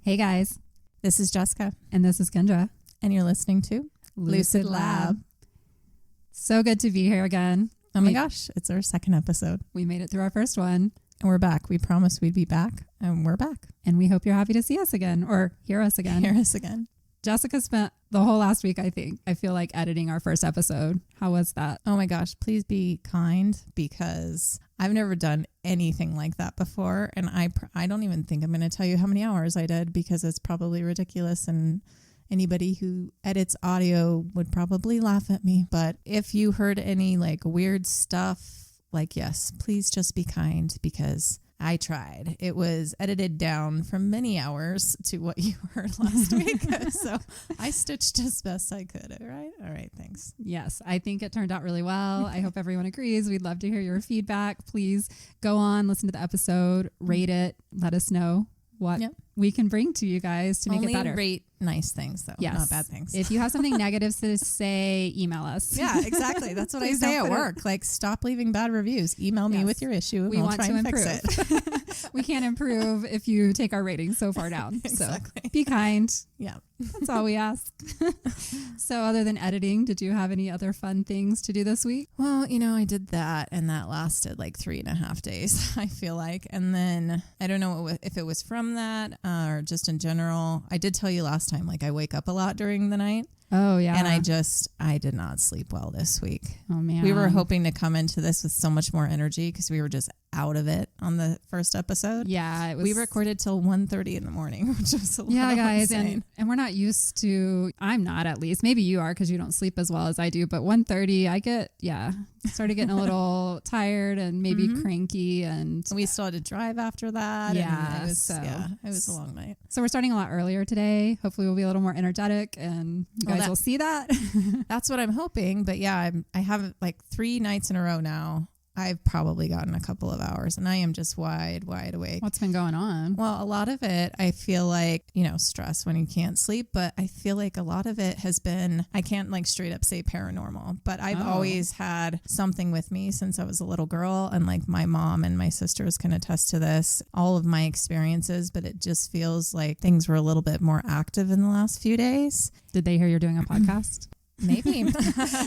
Hey guys, This is Jessica, and this is Kendra. and you're listening to Lucid Lab. So good to be here again. Oh my gosh, it's our second episode, We made it through our first one, and we're back. We promised we'd be back, and we're back. and we hope you're happy to see us again or hear us again. Hear us again. Jessica spent the whole last week, I feel like, editing our first episode. How was that? Oh my gosh, please be kind, because I've never done anything like that before, and I don't even think I'm going to tell you how many hours I did, because it's probably ridiculous, and anybody who edits audio would probably laugh at me. But if you heard any like weird stuff, like, yes, please just be kind, because I tried. It was edited down from many hours to what you heard last week. So I stitched as best I could. All right. Thanks. Yes, I think it turned out really well. I hope everyone agrees. We'd love to hear your feedback. Please go on, listen to the episode, rate it, let us know what we can bring to you guys to make it better. Rate nice things, though, not bad things. If you have something negative to say, email us. Yeah, exactly. That's what I say at work. Like, stop leaving bad reviews. Email me with your issue, and we want try to and improve. fix it. We can't improve if you take our ratings so far down. Exactly. So be kind. Yeah. That's all we ask. So other than editing, did you have any other fun things to do this week? Well, I did that, and that lasted like 3.5 days, I feel like. And then I don't know if it was from that or just in general. I did tell you last time, like, I wake up a lot during the night. Oh, yeah. And I did not sleep well this week. Oh, man. We were hoping to come into this with so much more energy because we were just out of it on the first episode. Yeah. We recorded till 1:30 in the morning, which was a little guys. insane. And we're not used to, I'm not at least, maybe you are because you don't sleep as well as I do, but 1:30 started getting a little tired and maybe cranky, and we still had to drive after that. Yeah. And it was a long night. So we're starting a lot earlier today. Hopefully we'll be a little more energetic, and you guys will see that. That's what I'm hoping. But yeah, I have like 3 nights in a row now. I've probably gotten a couple of hours, and I am just wide awake. What's been going on? Well, a lot of it, I feel like, stress when you can't sleep, but I feel like a lot of it has been, I can't like straight up say paranormal, but I've always had something with me since I was a little girl, and like my mom and my sisters can attest to this, all of my experiences, but it just feels like things were a little bit more active in the last few days. Did they hear you're doing a podcast? Maybe.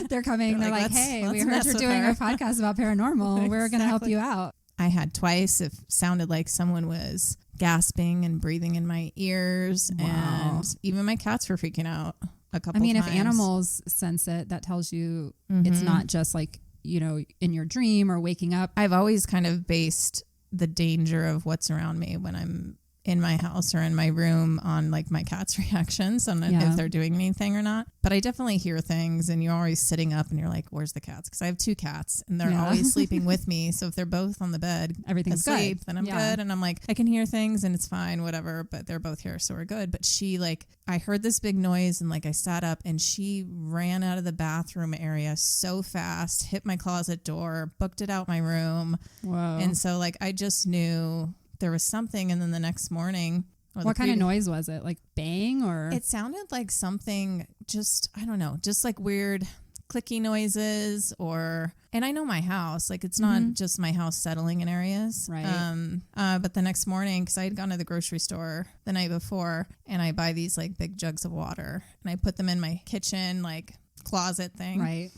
They're coming. They're like, hey, we heard you're doing a podcast about paranormal. Exactly. We're going to help you out. I had twice. It sounded like someone was gasping and breathing in my ears. Wow. And even my cats were freaking out a couple times. If animals sense it, that tells you it's not just like, in your dream or waking up. I've always kind of based the danger of what's around me when I'm in my house or in my room on like my cat's reactions on if they're doing anything or not. But I definitely hear things, and you're always sitting up and you're like, where's the cats? Because I have 2 cats, and they're always sleeping with me. So if they're both on the bed, everything's asleep, good. Then I'm good. And I'm like, I can hear things and it's fine, whatever. But they're both here, so we're good. But I heard this big noise, and like I sat up, and she ran out of the bathroom area so fast, hit my closet door, booked it out my room. Whoa. And so like I just knew there was something. And then the next morning, what kind of noise was it? Like bang, or? It sounded like something, just, I don't know, just like weird clicky noises, and I know my house, like it's not just my house settling in areas. Right. But the next morning, because I had gone to the grocery store the night before, and I buy these like big jugs of water, and I put them in my kitchen, like closet thing. Right.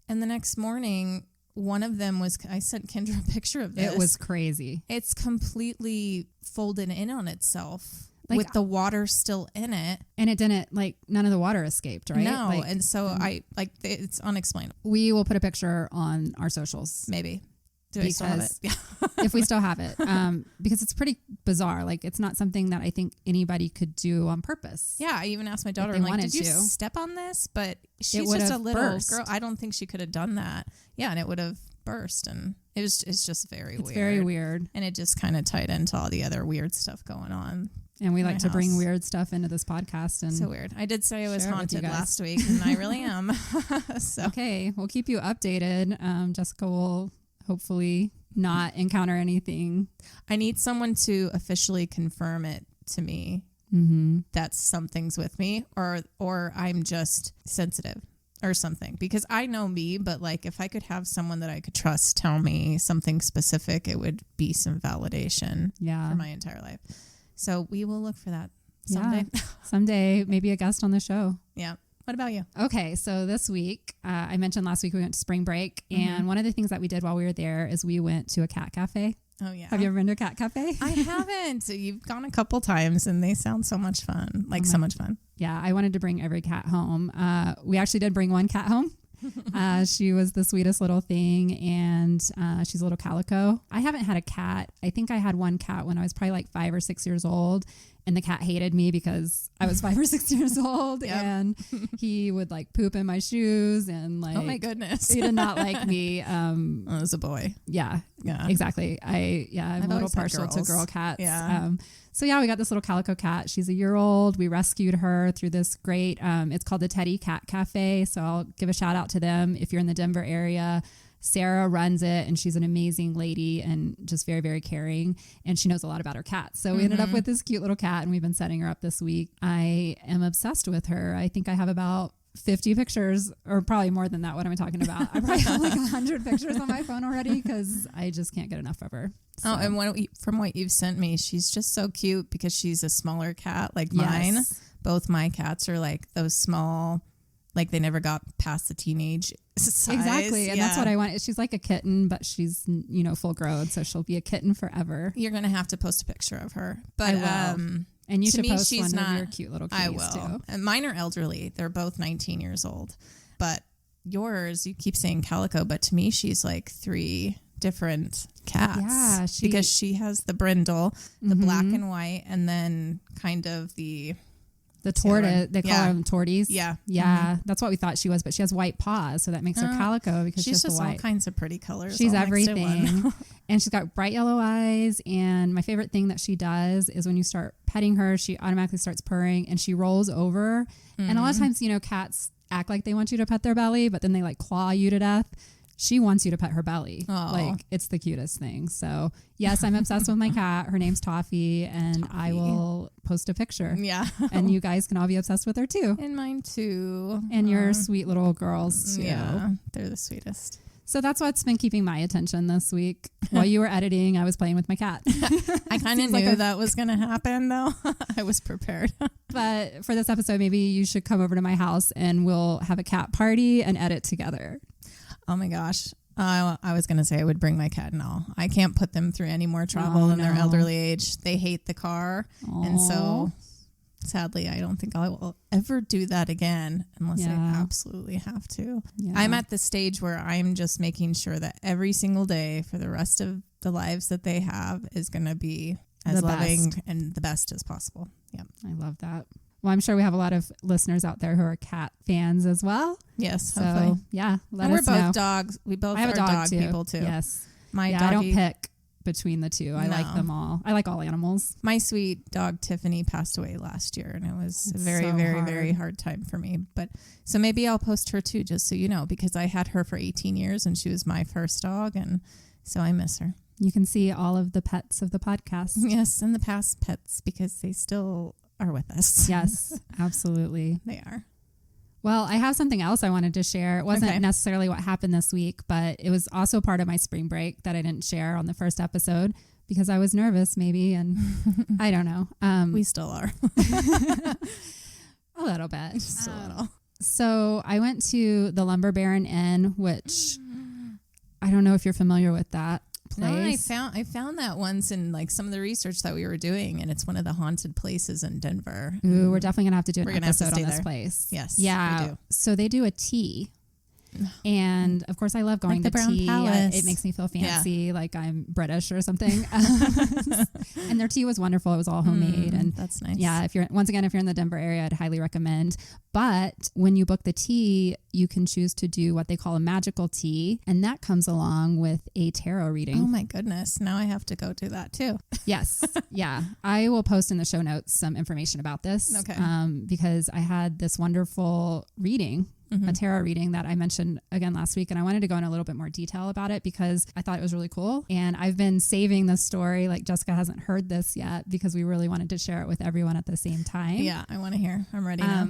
And the next morning, one of them was, I sent Kendra a picture of this. It was crazy. It's completely folded in on itself, like, with the water still in it. And it didn't, like, none of the water escaped, right? No. And so it's unexplainable. We will put a picture on our socials. Maybe. Do I still have it? Yeah. If we still have it. Because it's pretty bizarre. Like, it's not something that I think anybody could do on purpose. Yeah. I even asked my daughter, I'm like, did you step on this? But she's just a little girl. I don't think she could have done that. Yeah. And it would have burst. And it's just very weird. It's very weird. And it just kind of tied into all the other weird stuff going on. And we like to bring weird stuff into this podcast. And so weird. I did say I was haunted last week, and I really am. So. Okay. We'll keep you updated. Jessica will hopefully not encounter anything. I need someone to officially confirm it to me that something's with me, or I'm just sensitive or something, because I know me, but like if I could have someone that I could trust tell me something specific, it would be some validation for my entire life. So we will look for that someday. Yeah. Someday, maybe a guest on the show. Yeah. What about you? Okay, so this week, I mentioned last week we went to spring break, and one of the things that we did while we were there is we went to a cat cafe. Oh, yeah. Have you ever been to a cat cafe? I haven't. You've gone a couple times, and they sound so much fun. So much fun. Yeah, I wanted to bring every cat home. We actually did bring one cat home. She was the sweetest little thing, and she's a little calico. I haven't had a cat. I think I had one cat when I was probably like 5 or 6 years old, and the cat hated me because I was 5 or 6 years old, and he would like poop in my shoes, and like, oh my goodness, he did not like me. As a boy. Yeah, exactly. I'm a little partial to girl cats. Yeah. So yeah, we got this little calico cat. She's a year old. We rescued her through this great, it's called the Teddy Cat Cafe. So I'll give a shout out to them if you're in the Denver area. Sarah runs it, and she's an amazing lady and just very, very caring. And she knows a lot about her cats. So we ended up with this cute little cat, and we've been setting her up this week. I am obsessed with her. I think I have about 50 pictures, or probably more than that. What am I talking about? I probably have like 100 pictures on my phone already because I just can't get enough of her. So. Oh, and from what you've sent me, she's just so cute because she's a smaller cat like mine. Both my cats are like those small, like they never got past the teenage size. Exactly. And that's what I want. She's like a kitten, but she's, full grown. So she'll be a kitten forever. You're going to have to post a picture of her. But I will. And you should post one of your cute little kitties I will. Too. And mine are elderly. They're both 19 years old. But yours, you keep saying calico, but to me, she's like 3 different cats. Yeah. Because she has the brindle, the black and white, and then kind of the tortoise. They call them torties. Yeah. Yeah. That's what we thought she was, but she has white paws. So that makes her calico because she's she has just the white. all kinds of pretty colors. She's everything. And she's got bright yellow eyes. And my favorite thing that she does is when you start petting her, she automatically starts purring and she rolls over. And a lot of times, cats act like they want you to pet their belly, but then they like claw you to death. She wants you to pet her belly. Aww. Like, it's the cutest thing. So, yes, I'm obsessed with my cat. Her name's Toffee, and I will post a picture. Yeah. And you guys can all be obsessed with her, too. And mine, too. And your sweet little girls, too. Yeah, they're the sweetest. So that's what's been keeping my attention this week. While you were editing, I was playing with my cat. I kind of knew that was going to happen, though. I was prepared. But for this episode, maybe you should come over to my house, and we'll have a cat party and edit together. Oh my gosh. I was going to say I would bring my cat and all. I can't put them through any more trouble in their elderly age. They hate the car. Aww. And so sadly, I don't think I will ever do that again unless I absolutely have to. Yeah. I'm at the stage where I'm just making sure that every single day for the rest of the lives that they have is going to be as loving and the best as possible. Yeah. I love that. Well, I'm sure we have a lot of listeners out there who are cat fans as well. Yes. So, hopefully. Yeah. We're both dogs. We both are dog people too. Yes. My doggy, I don't pick between the two. I like them all. I like all animals. My sweet dog Tiffany passed away last year, and it was a very, very hard time for me. But so maybe I'll post her too, just so you know, because I had her for 18 years and she was my first dog, and so I miss her. You can see all of the pets of the podcast. Yes, and the past pets, because they still are with us. Yes, absolutely. They are. Well, I have something else I wanted to share. It wasn't necessarily what happened this week, but it was also part of my spring break that I didn't share on the first episode because I was nervous maybe, and I don't know. We still are. A little bit. Just a little. So I went to the Lumber Baron Inn, which I don't know if you're familiar with that place. No, I found that once in like some of the research that we were doing, and it's one of the haunted places in Denver. Ooh, we're definitely gonna have to do an episode on this there. place. Yes, yeah. we do. So they do a tea, and of course I love going like to tea. Palace. It makes me feel fancy, like I'm British or something. And their tea was wonderful. It was all homemade, and that's nice. Yeah, if you're in the Denver area, I'd highly recommend. But when you book the tea, you can choose to do what they call a magical tea, and that comes along with a tarot reading. Oh my goodness. Now I have to go do that too. Yes. Yeah. I will post in the show notes some information about this. Okay. Because I had this wonderful reading, a tarot reading that I mentioned again last week, and I wanted to go in a little bit more detail about it because I thought it was really cool. And I've been saving this story, like Jessica hasn't heard this yet because we really wanted to share it with everyone at the same time. Yeah, I want to hear. I'm ready now.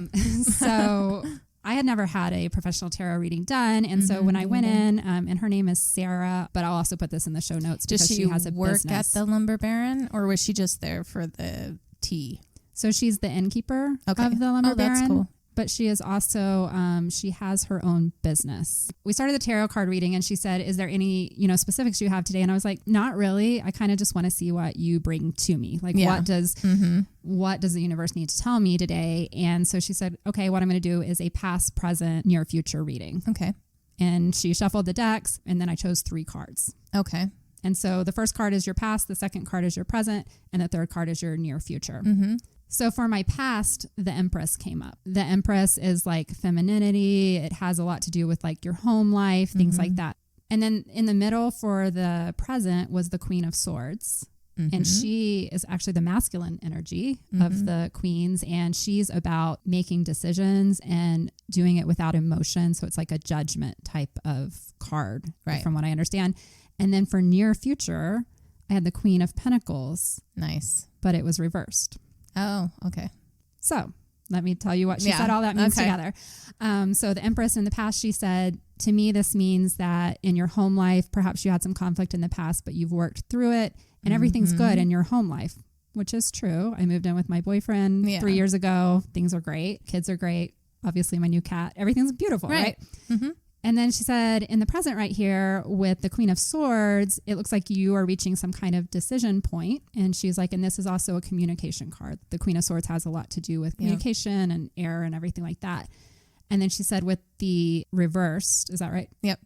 So I had never had a professional tarot reading done. And so when I went in, and her name is Sarah, but I'll also put this in the show notes because she has a work business. At the Lumber Baron, or was she just there for the tea? So she's the innkeeper Okay. of the lumber baron. That's cool. But she is also, she has her own business. We started the tarot card reading and she said, is there any, specifics you have today? And I was like, not really. I kind of just want to see what you bring to me. Like, what does the universe need to tell me today? And so she said, okay, what I'm going to do is a past, present, near future reading. Okay. And she shuffled the decks and then I chose 3 cards. Okay. And so the first card is your past, the second card is your present, and the third card is your near future. So for my past, the Empress came up. The Empress is like femininity. It has a lot to do with like your home life, things like that. And then in the middle for the present was the Queen of Swords. And she is actually the masculine energy of the queens. And she's about making decisions and doing it without emotion. So it's like a judgment type of card, from what I understand. And then for near future, I had the Queen of Pentacles. Nice. But it was reversed. Oh, okay. So let me tell you what she said all that means together. So the Empress in the past, she said, to me, this means that in your home life, perhaps you had some conflict in the past, but you've worked through it and everything's good in your home life, which is true. I moved in with my boyfriend 3 years ago. Things are great. Kids are great. Obviously, my new cat. Everything's beautiful, right? And then she said, in the present right here with the Queen of Swords, it looks like you are reaching some kind of decision point. And she's like, and this is also a communication card. The Queen of Swords has a lot to do with communication and air and everything like that. And then she said with the reversed, is that right? Yep.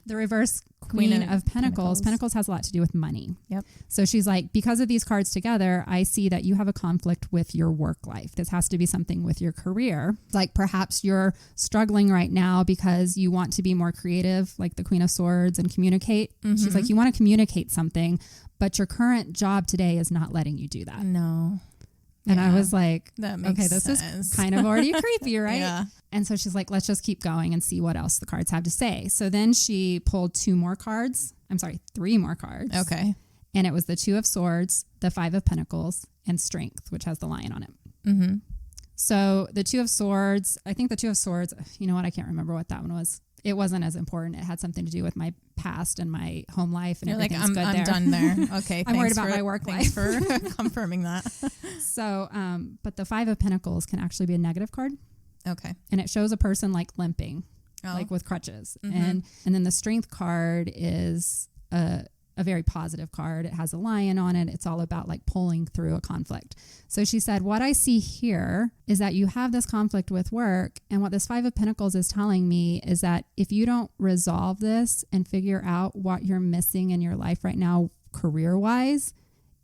The reverse Queen of Pentacles. Pentacles has a lot to do with money. Yep. So she's like, because of these cards together, I see that you have a conflict with your work life. This has to be something with your career. Like perhaps you're struggling right now because you want to be more creative, like the Queen of Swords, and communicate. She's like, you want to communicate something, but your current job today is not letting you do that. No. And I was like, that makes okay, this sense. is kind of already creepy, right? Yeah. And so she's like, let's just keep going and see what else the cards have to say. So then she pulled 3 more cards. Okay. And it was the 2 of Swords, the 5 of Pentacles, and Strength, which has the lion on it. So the 2 of Swords, I think the 2 of Swords, you know what? I can't remember what that one was. It wasn't as important. It had something to do with my past and my home life and everything's good there. I'm done there. Okay. I'm worried about my work life. Thanks for confirming that. So, but the 5 of Pentacles can actually be a negative card. Okay. And it shows a person like limping, like with crutches. And then the Strength card is a very positive card. It has a lion on it. It's all about like pulling through a conflict. So she said, what I see here is that you have this conflict with work. And what this 5 of Pentacles is telling me is that if you don't resolve this and figure out what you're missing in your life right now, career-wise,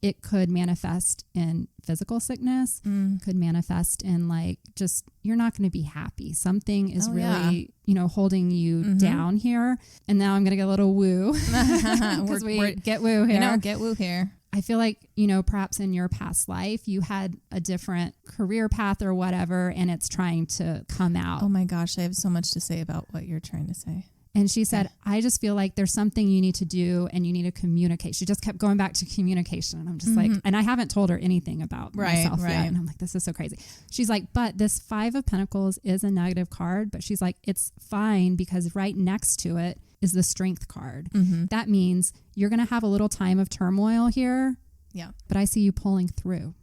it could manifest in physical sickness, could manifest in like just, you're not going to be happy. Something is really, holding you down here. And now I'm going to get a little woo. Because we get woo here. Get woo here. I feel like, perhaps in your past life, you had a different career path or whatever, and it's trying to come out. Oh my gosh, I have so much to say about what you're trying to say. And she said, I just feel like there's something you need to do and you need to communicate. She just kept going back to communication. And I'm just like, and I haven't told her anything about myself yet. And I'm like, this is so crazy. She's like, but this 5 of Pentacles is a negative card. But she's like, it's fine because right next to it is the Strength card. That means you're going to have a little time of turmoil here. Yeah. But I see you pulling through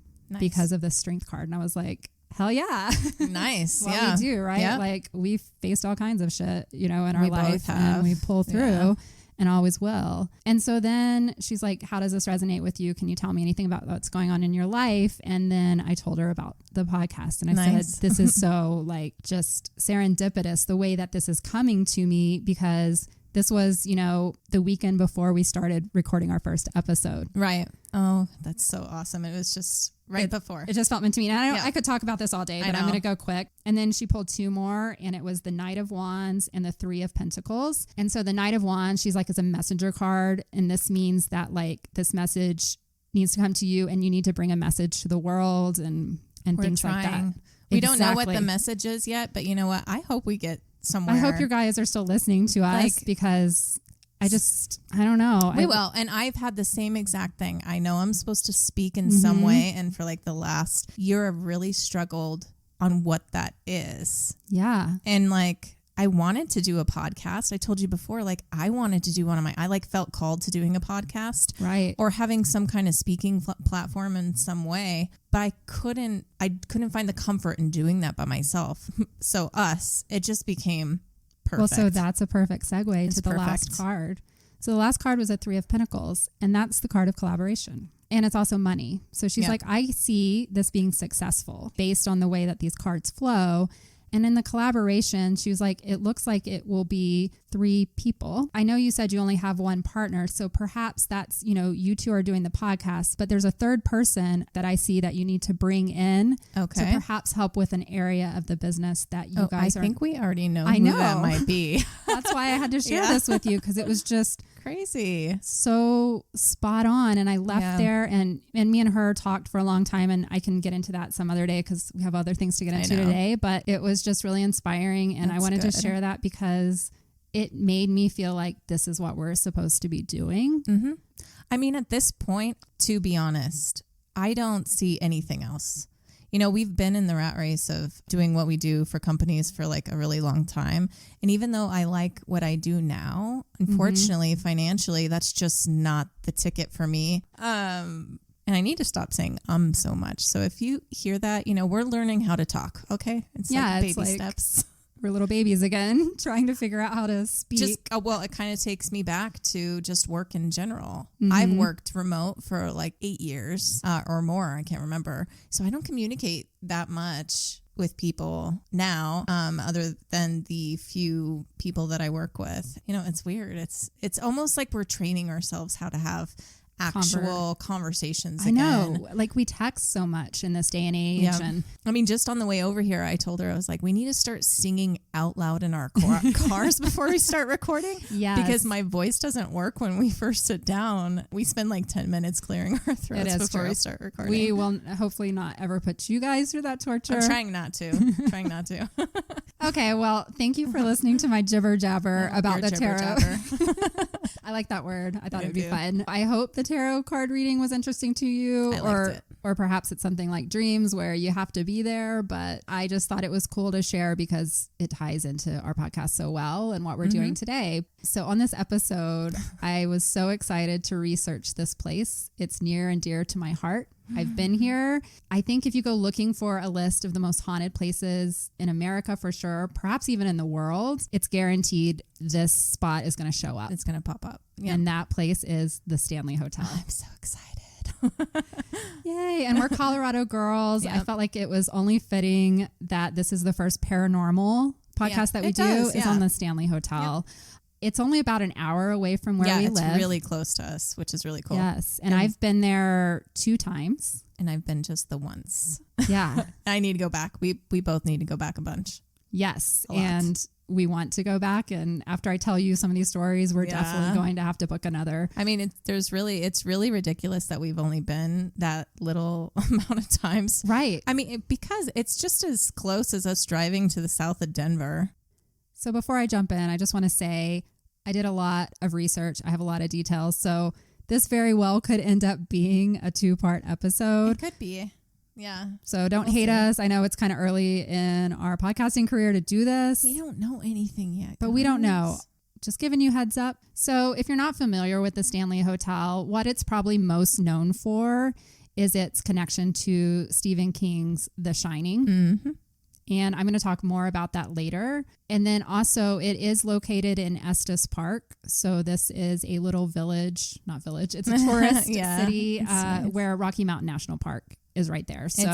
because of the Strength card. And I was like, hell yeah. Nice. We do, right? Yep. Like we've faced all kinds of shit, in our life and we pull through and always will. And so then she's like, how does this resonate with you? Can you tell me anything about what's going on in your life? And then I told her about the podcast and I said, this is so like just serendipitous the way that this is coming to me because this was, the weekend before we started recording our first episode. Right. Oh, that's so awesome. It was just before. It just felt meant to me. And I could talk about this all day, but I'm going to go quick. And then she pulled 2 more and it was the Knight of Wands and the 3 of Pentacles. And so the Knight of Wands, she's like, is a messenger card. And this means that like this message needs to come to you and you need to bring a message to the world and things like that. We don't know what the message is yet, but you know what? I hope we get somewhere. I hope your guys are still listening to us because I don't know. We will. And I've had the same exact thing. I know I'm supposed to speak in some way. And for like the last year, I've really struggled on what that is. Yeah. And like, I wanted to do a podcast. I told you before, like I wanted to do I like felt called to doing a podcast, right, or having some kind of speaking platform in some way, but I couldn't find the comfort in doing that by myself. So it just became perfect. Well, so that's a perfect segue to the last card. So the last card was a 3 of Pentacles, and that's the card of collaboration. And it's also money. So she's like, I see this being successful based on the way that these cards flow. And in the collaboration, she was like, it looks like it will be 3 people. I know you said you only have one partner, so perhaps that's, you two are doing the podcast, but there's a third person that I see that you need to bring in to perhaps help with an area of the business that you guys are. I think we already know who that might be. That's why I had to share this with you, because it was just crazy. So spot on. And I left there and me and her talked for a long time, and I can get into that some other day because we have other things to get into today, but it was just really inspiring. And I wanted to share that because it made me feel like this is what we're supposed to be doing. Mm-hmm. I mean, at this point, to be honest, I don't see anything else. We've been in the rat race of doing what we do for companies for like a really long time. And even though I like what I do now, unfortunately, financially, that's just not the ticket for me. And I need to stop saying so much. So if you hear that, we're learning how to talk. Okay. It's like baby steps. We're little babies again, trying to figure out how to speak. It kind of takes me back to just work in general. I've worked remote for like 8 years or more. I can't remember. So I don't communicate that much with people now, other than the few people that I work with. It's weird. It's almost like we're training ourselves how to have actual conversations again. I know, like we text so much in this day and age. Yeah. And I mean, just on the way over here, I told her, I was like, we need to start singing out loud in our cars before we start recording. Yes. Because my voice doesn't work when we first sit down. We spend like 10 minutes clearing our throats before we start recording. We will hopefully not ever put you guys through that torture. I'm trying not to. Okay, well, thank you for listening to my jibber jabber about the tarot. I like that word. I thought it would be fun. I hope the tarot card reading was interesting to you, or perhaps it's something like dreams where you have to be there, but I just thought it was cool to share because it ties into our podcast so well and what we're doing today. So on this episode, I was so excited to research this place. It's near and dear to my heart. I've been here. I think if you go looking for a list of the most haunted places in America, for sure, perhaps even in the world, it's guaranteed this spot is going to show up. It's going to pop up. Yeah. And that place is the Stanley Hotel. I'm so excited. Yay. And we're Colorado girls. Yep. I felt like it was only fitting that this is the first paranormal podcast that we do is on the Stanley Hotel. Yep. It's only about an hour away from where we live. Yeah, it's really close to us, which is really cool. Yes. And I've been there 2 times. And I've been just the once. Yeah. I need to go back. We both need to go back a bunch. Yes. And we want to go back. And after I tell you some of these stories, we're definitely going to have to book another. I mean, it's really ridiculous that we've only been that little amount of times. Right. I mean, because it's just as close as us driving to the south of Denver. So before I jump in, I just want to say I did a lot of research. I have a lot of details. So this very well could end up being a 2-part episode. It could be. Yeah. So don't hate us. I know it's kind of early in our podcasting career to do this. We don't know anything yet. But we don't know. Just giving you heads up. So if you're not familiar with the Stanley Hotel, what it's probably most known for is its connection to Stephen King's The Shining. Mm-hmm. And I'm going to talk more about that later. And then also it is located in Estes Park. So this is a little village, not village. It's a tourist city nice. Where Rocky Mountain National Park is right there. So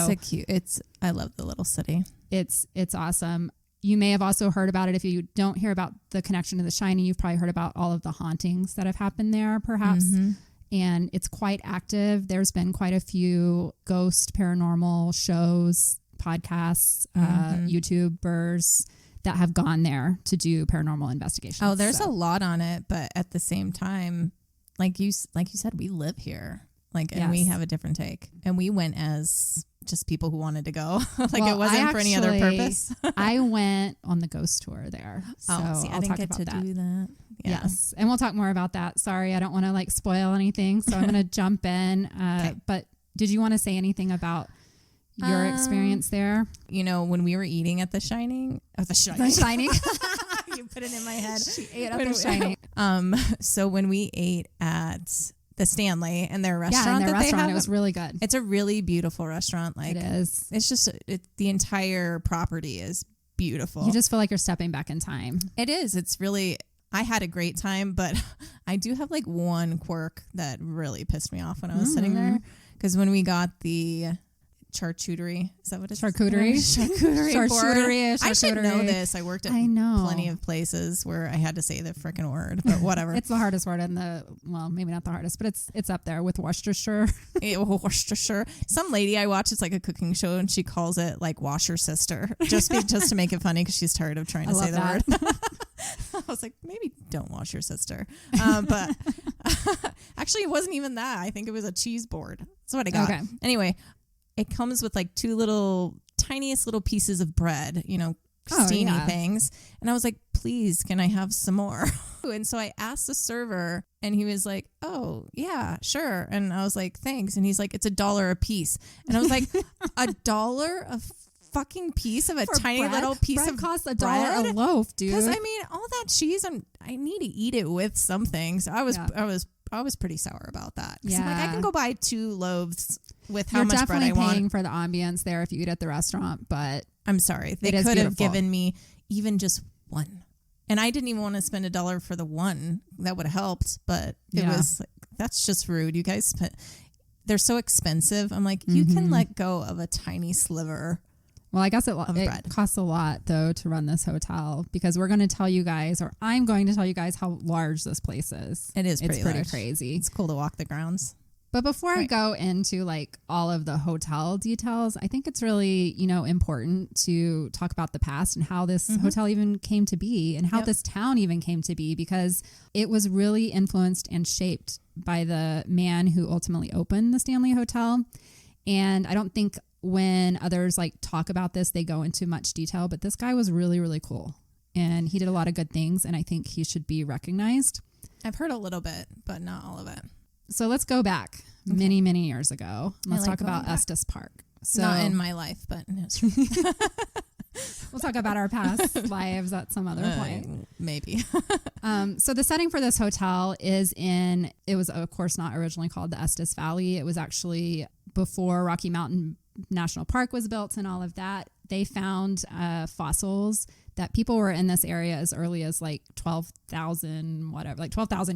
I love the little city. It's awesome. You may have also heard about it. If you don't hear about the connection to The Shining, you've probably heard about all of the hauntings that have happened there, perhaps. Mm-hmm. And it's quite active. There's been quite a few ghost paranormal shows, podcasts, YouTubers that have gone there to do paranormal investigations. Oh, there's a lot on it, but at the same time, like you said, we live here, and we have a different take, and we went as just people who wanted to go. It wasn't for any other purpose. I went on the ghost tour there, so I didn't get to do that. Yeah. Yes, and we'll talk more about that. Sorry, I don't want to spoil anything, so I'm going to jump in. Okay. But did you want to say anything about your experience there? When we were eating at The Shining. The Shining. You put it in my head. She ate up The Shining. So when we ate at the Stanley and their restaurant, yeah, in their that restaurant, they have, it was really good. it's a really beautiful restaurant. Like it is. It's just the entire property is beautiful. You just feel like you're stepping back in time. It is. It's really. I had a great time, but I do have like one quirk that really pissed me off when I was sitting there. Because when we got the charcuterie, is that what it's Charcuterie? Charcuterie. I should know this. I worked at plenty of places where I had to say the freaking word, but whatever. It's the hardest word well, maybe not the hardest, but it's up there with Worcestershire. Worcestershire. Some lady I watch, it's like a cooking show, and she calls it like Wash Your Sister, just to make it funny because she's tired of trying to say the word. I was like, maybe don't wash your sister. But actually, it wasn't even that. I think it was a cheese board. That's what I got. Okay. Anyway, it comes with like two tiniest little pieces of bread, steamy things. And I was like, please, can I have some more? And so I asked the server and he was like, oh, yeah, sure. And I was like, thanks. And he's like, it's $1 a piece. And I was like, $1 a fucking piece of a tiny bread? little piece bread of costs $1 bread? a loaf, dude. Because I mean, all that cheese, I need to eat it with something. So I was pretty sour about that. Yeah, I'm like, I can go buy 2 loaves with how much bread I want. You're definitely paying for the ambience there if you eat at the restaurant, but I'm sorry, they could have given me even just one, and I didn't even want to spend $1 for the one. That would have helped, but it was like, that's just rude. You guys, they're so expensive. I'm like, you can let go of a tiny sliver. Well, I guess it costs a lot, though, to run this hotel because we're going to tell you guys, or I'm going to tell you guys how large this place is. It's pretty crazy. It's cool to walk the grounds. But before I go into like all of the hotel details, I think it's really, important to talk about the past and how this hotel even came to be and how this town even came to be, because it was really influenced and shaped by the man who ultimately opened the Stanley Hotel. And I don't think when others like talk about this, they go into much detail, but this guy was really, really cool and he did a lot of good things. And I think he should be recognized. I've heard a little bit, but not all of it. So let's go back many, many years ago. Let's talk about Estes Park. So, not in my life, but we'll talk about our past lives at some other point. Maybe. So the setting for this hotel it was of course not originally called the Estes Valley. It was actually before Rocky Mountain National Park was built and all of that. They found fossils that people were in this area as early as like 12,000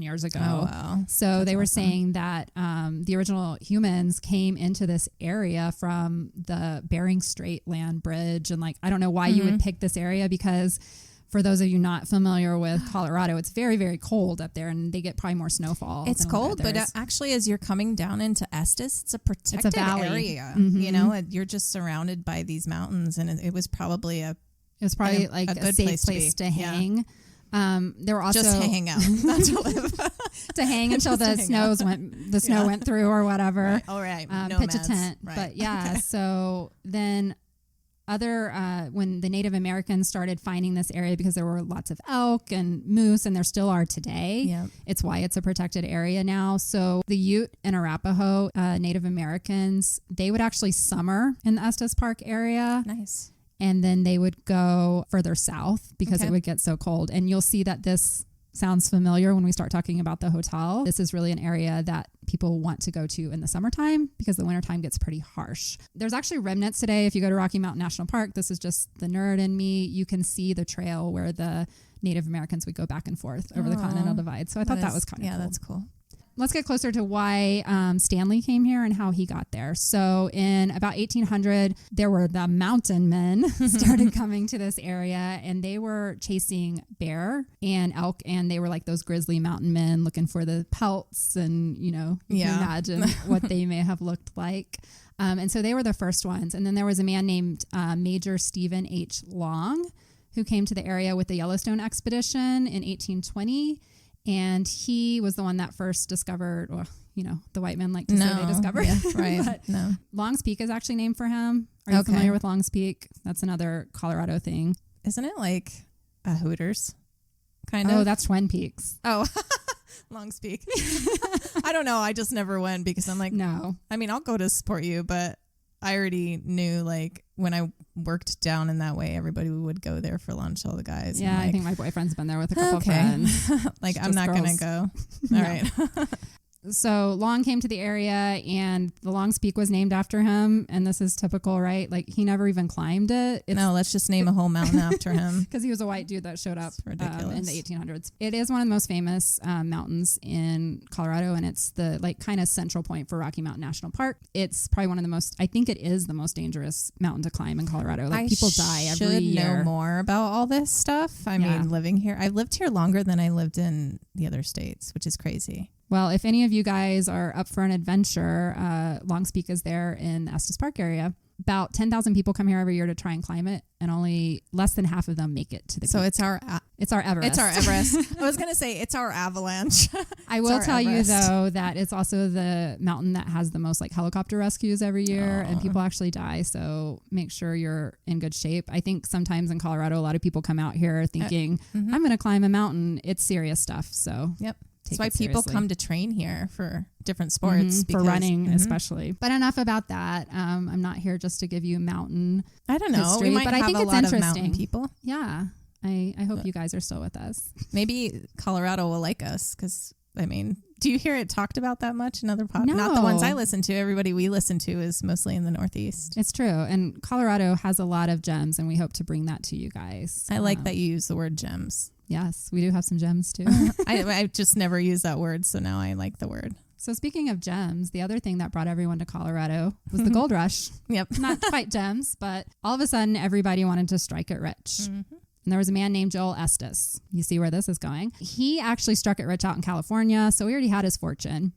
years ago. Oh, wow. So they were saying that the original humans came into this area from the Bering Strait land bridge. And like, I don't know why you would pick this area, because for those of you not familiar with Colorado, it's very, very cold up there and they get probably more snowfall. It's cold, but actually as you're coming down into Estes, it's a protected area. You're just surrounded by these mountains, and it was probably a good safe place to hang. There were also just hang out, not to live, to hang until the snow went through or whatever. Right. All right, pitch a tent. Right. But yeah, so then when the Native Americans started finding this area, because there were lots of elk and moose, and there still are today. Yep. It's why it's a protected area now. So the Ute and Arapaho Native Americans, they would actually summer in the Estes Park area. Nice. And then they would go further south because it would get so cold. And you'll see that this sounds familiar when we start talking about the hotel. This is really an area that people want to go to in the summertime because the wintertime gets pretty harsh. There's actually remnants today. If you go to Rocky Mountain National Park, this is just the nerd in me. You can see the trail where the Native Americans would go back and forth over the Continental Divide. So I thought that was kind of cool. Yeah, that's cool. Let's get closer to why Stanley came here and how he got there. So in about 1800, there were the mountain men started coming to this area, and they were chasing bear and elk, and they were like those grizzly mountain men looking for the pelts, and you can imagine what they may have looked like. And so they were the first ones. And then there was a man named Major Stephen H. Long, who came to the area with the Yellowstone expedition in 1820. And he was the one that first discovered, the white men like to say they discovered. Yeah, right. But Long's Peak is actually named for him. Are you familiar with Long's Peak? That's another Colorado thing. Isn't it like a Hooters? Kind of? Oh, that's Twin Peaks. Oh, Long's Peak. I don't know. I just never went because I'm like, no. I mean, I'll go to support you, but I already knew, like, when I worked down in that way, everybody would go there for lunch, all the guys. Yeah, like, I think my boyfriend's been there with a couple friends. Like, It's I'm just not going to girls. go. All No. right. So Long came to the area and the Long's Peak was named after him. And this is typical, right? Like he never even climbed it. No, let's just name a whole mountain after him. Because he was a white dude that showed up It's ridiculous. in the 1800s. It is one of the most famous mountains in Colorado, and it's the like kind of central point for Rocky Mountain National Park. It's probably one of the most, I think it is the most dangerous mountain to climb in Colorado. Like people die every year. I should know more about all this stuff. I mean, living here, I've lived here longer than I lived in the other states, which is crazy. Well, if any of you guys are up for an adventure, Long's Peak is there in the Estes Park area. About 10,000 people come here every year to try and climb it, and only less than half of them make it to the So peak. it's our Everest. It's our Everest. I was going to say it's our avalanche. I will tell Everest. you, though, that it's also the mountain that has the most like helicopter rescues every year, and people actually die. So make sure you're in good shape. I think sometimes in Colorado, a lot of people come out here thinking, I'm going to climb a mountain. It's serious stuff. So yep. That's why people seriously. come to train here for different sports. For running especially. But enough about that. I'm not here just to give you mountain I don't know. history, We might but I have think a it's lot interesting. of mountain people. Yeah. I hope you guys are still with us. Maybe Colorado will like us because, I mean, do you hear it talked about that much in other podcasts? Not the ones I listen to. Everybody we listen to is mostly in the Northeast. It's true. And Colorado has a lot of gems, and we hope to bring that to you guys. I like that you use the word gems. Yes, we do have some gems too. I just never used that word, so now I like the word. So speaking of gems, the other thing that brought everyone to Colorado was the gold rush. Yep. Not quite gems, but all of a sudden everybody wanted to strike it rich. And there was a man named Joel Estes. You see where this is going. He actually struck it rich out in California, so he already had his fortune.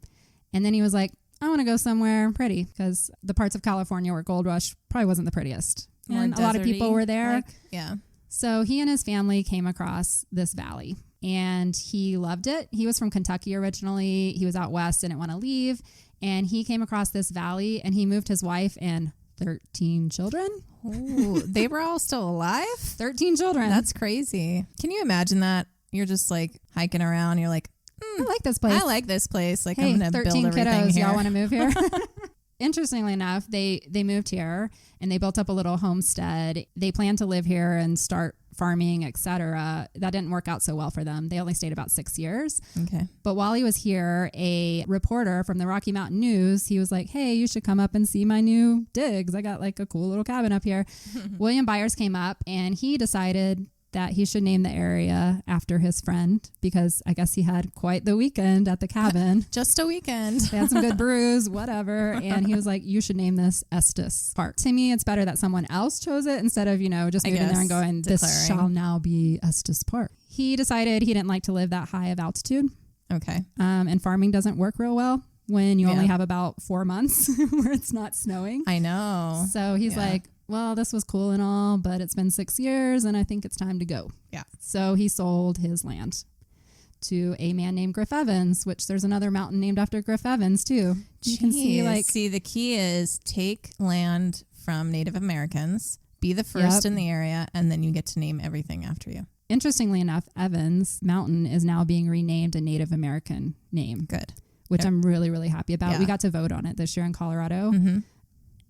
And then he was like, I want to go somewhere pretty, because the parts of California where gold rush probably wasn't the prettiest. And a lot of people were there. Yeah. So he and his family came across this valley and he loved it. He was from Kentucky originally. He was out west, didn't want to leave. And he came across this valley and he moved his wife and 13 children. Ooh, they were all still alive? 13 children. That's crazy. Can you imagine that? You're just like hiking around. You're like, I like this place. I like this place. Like, Hey, I'm going to build 13 everything kiddos. here. Y'all want to move here? Interestingly enough, they moved here and they built up a little homestead. They planned to live here and start farming, etc. That didn't work out so well for them. They only stayed about 6 years. Okay. But while he was here, a reporter from the Rocky Mountain News, he was like, hey, you should come up and see my new digs. I got like a cool little cabin up here. William Byers came up and he decided that he should name the area after his friend because I guess he had quite the weekend at the cabin. Just a weekend. They had some good brews, whatever. And he was like, you should name this Estes Park. To me, it's better that someone else chose it instead of, just moving there and going, this shall now be Estes Park. He decided he didn't like to live that high of altitude. Okay. And farming doesn't work real well when you only have about 4 months where it's not snowing. I know. So he's like, well, this was cool and all, but it's been 6 years and I think it's time to go. Yeah. So he sold his land to a man named Griff Evans, which there's another mountain named after Griff Evans too. You can see the key is take land from Native Americans, be the first in the area, and then you get to name everything after you. Interestingly enough, Evans Mountain is now being renamed a Native American name. Good. Which I'm really, really happy about. Yeah. We got to vote on it this year in Colorado. Mm-hmm.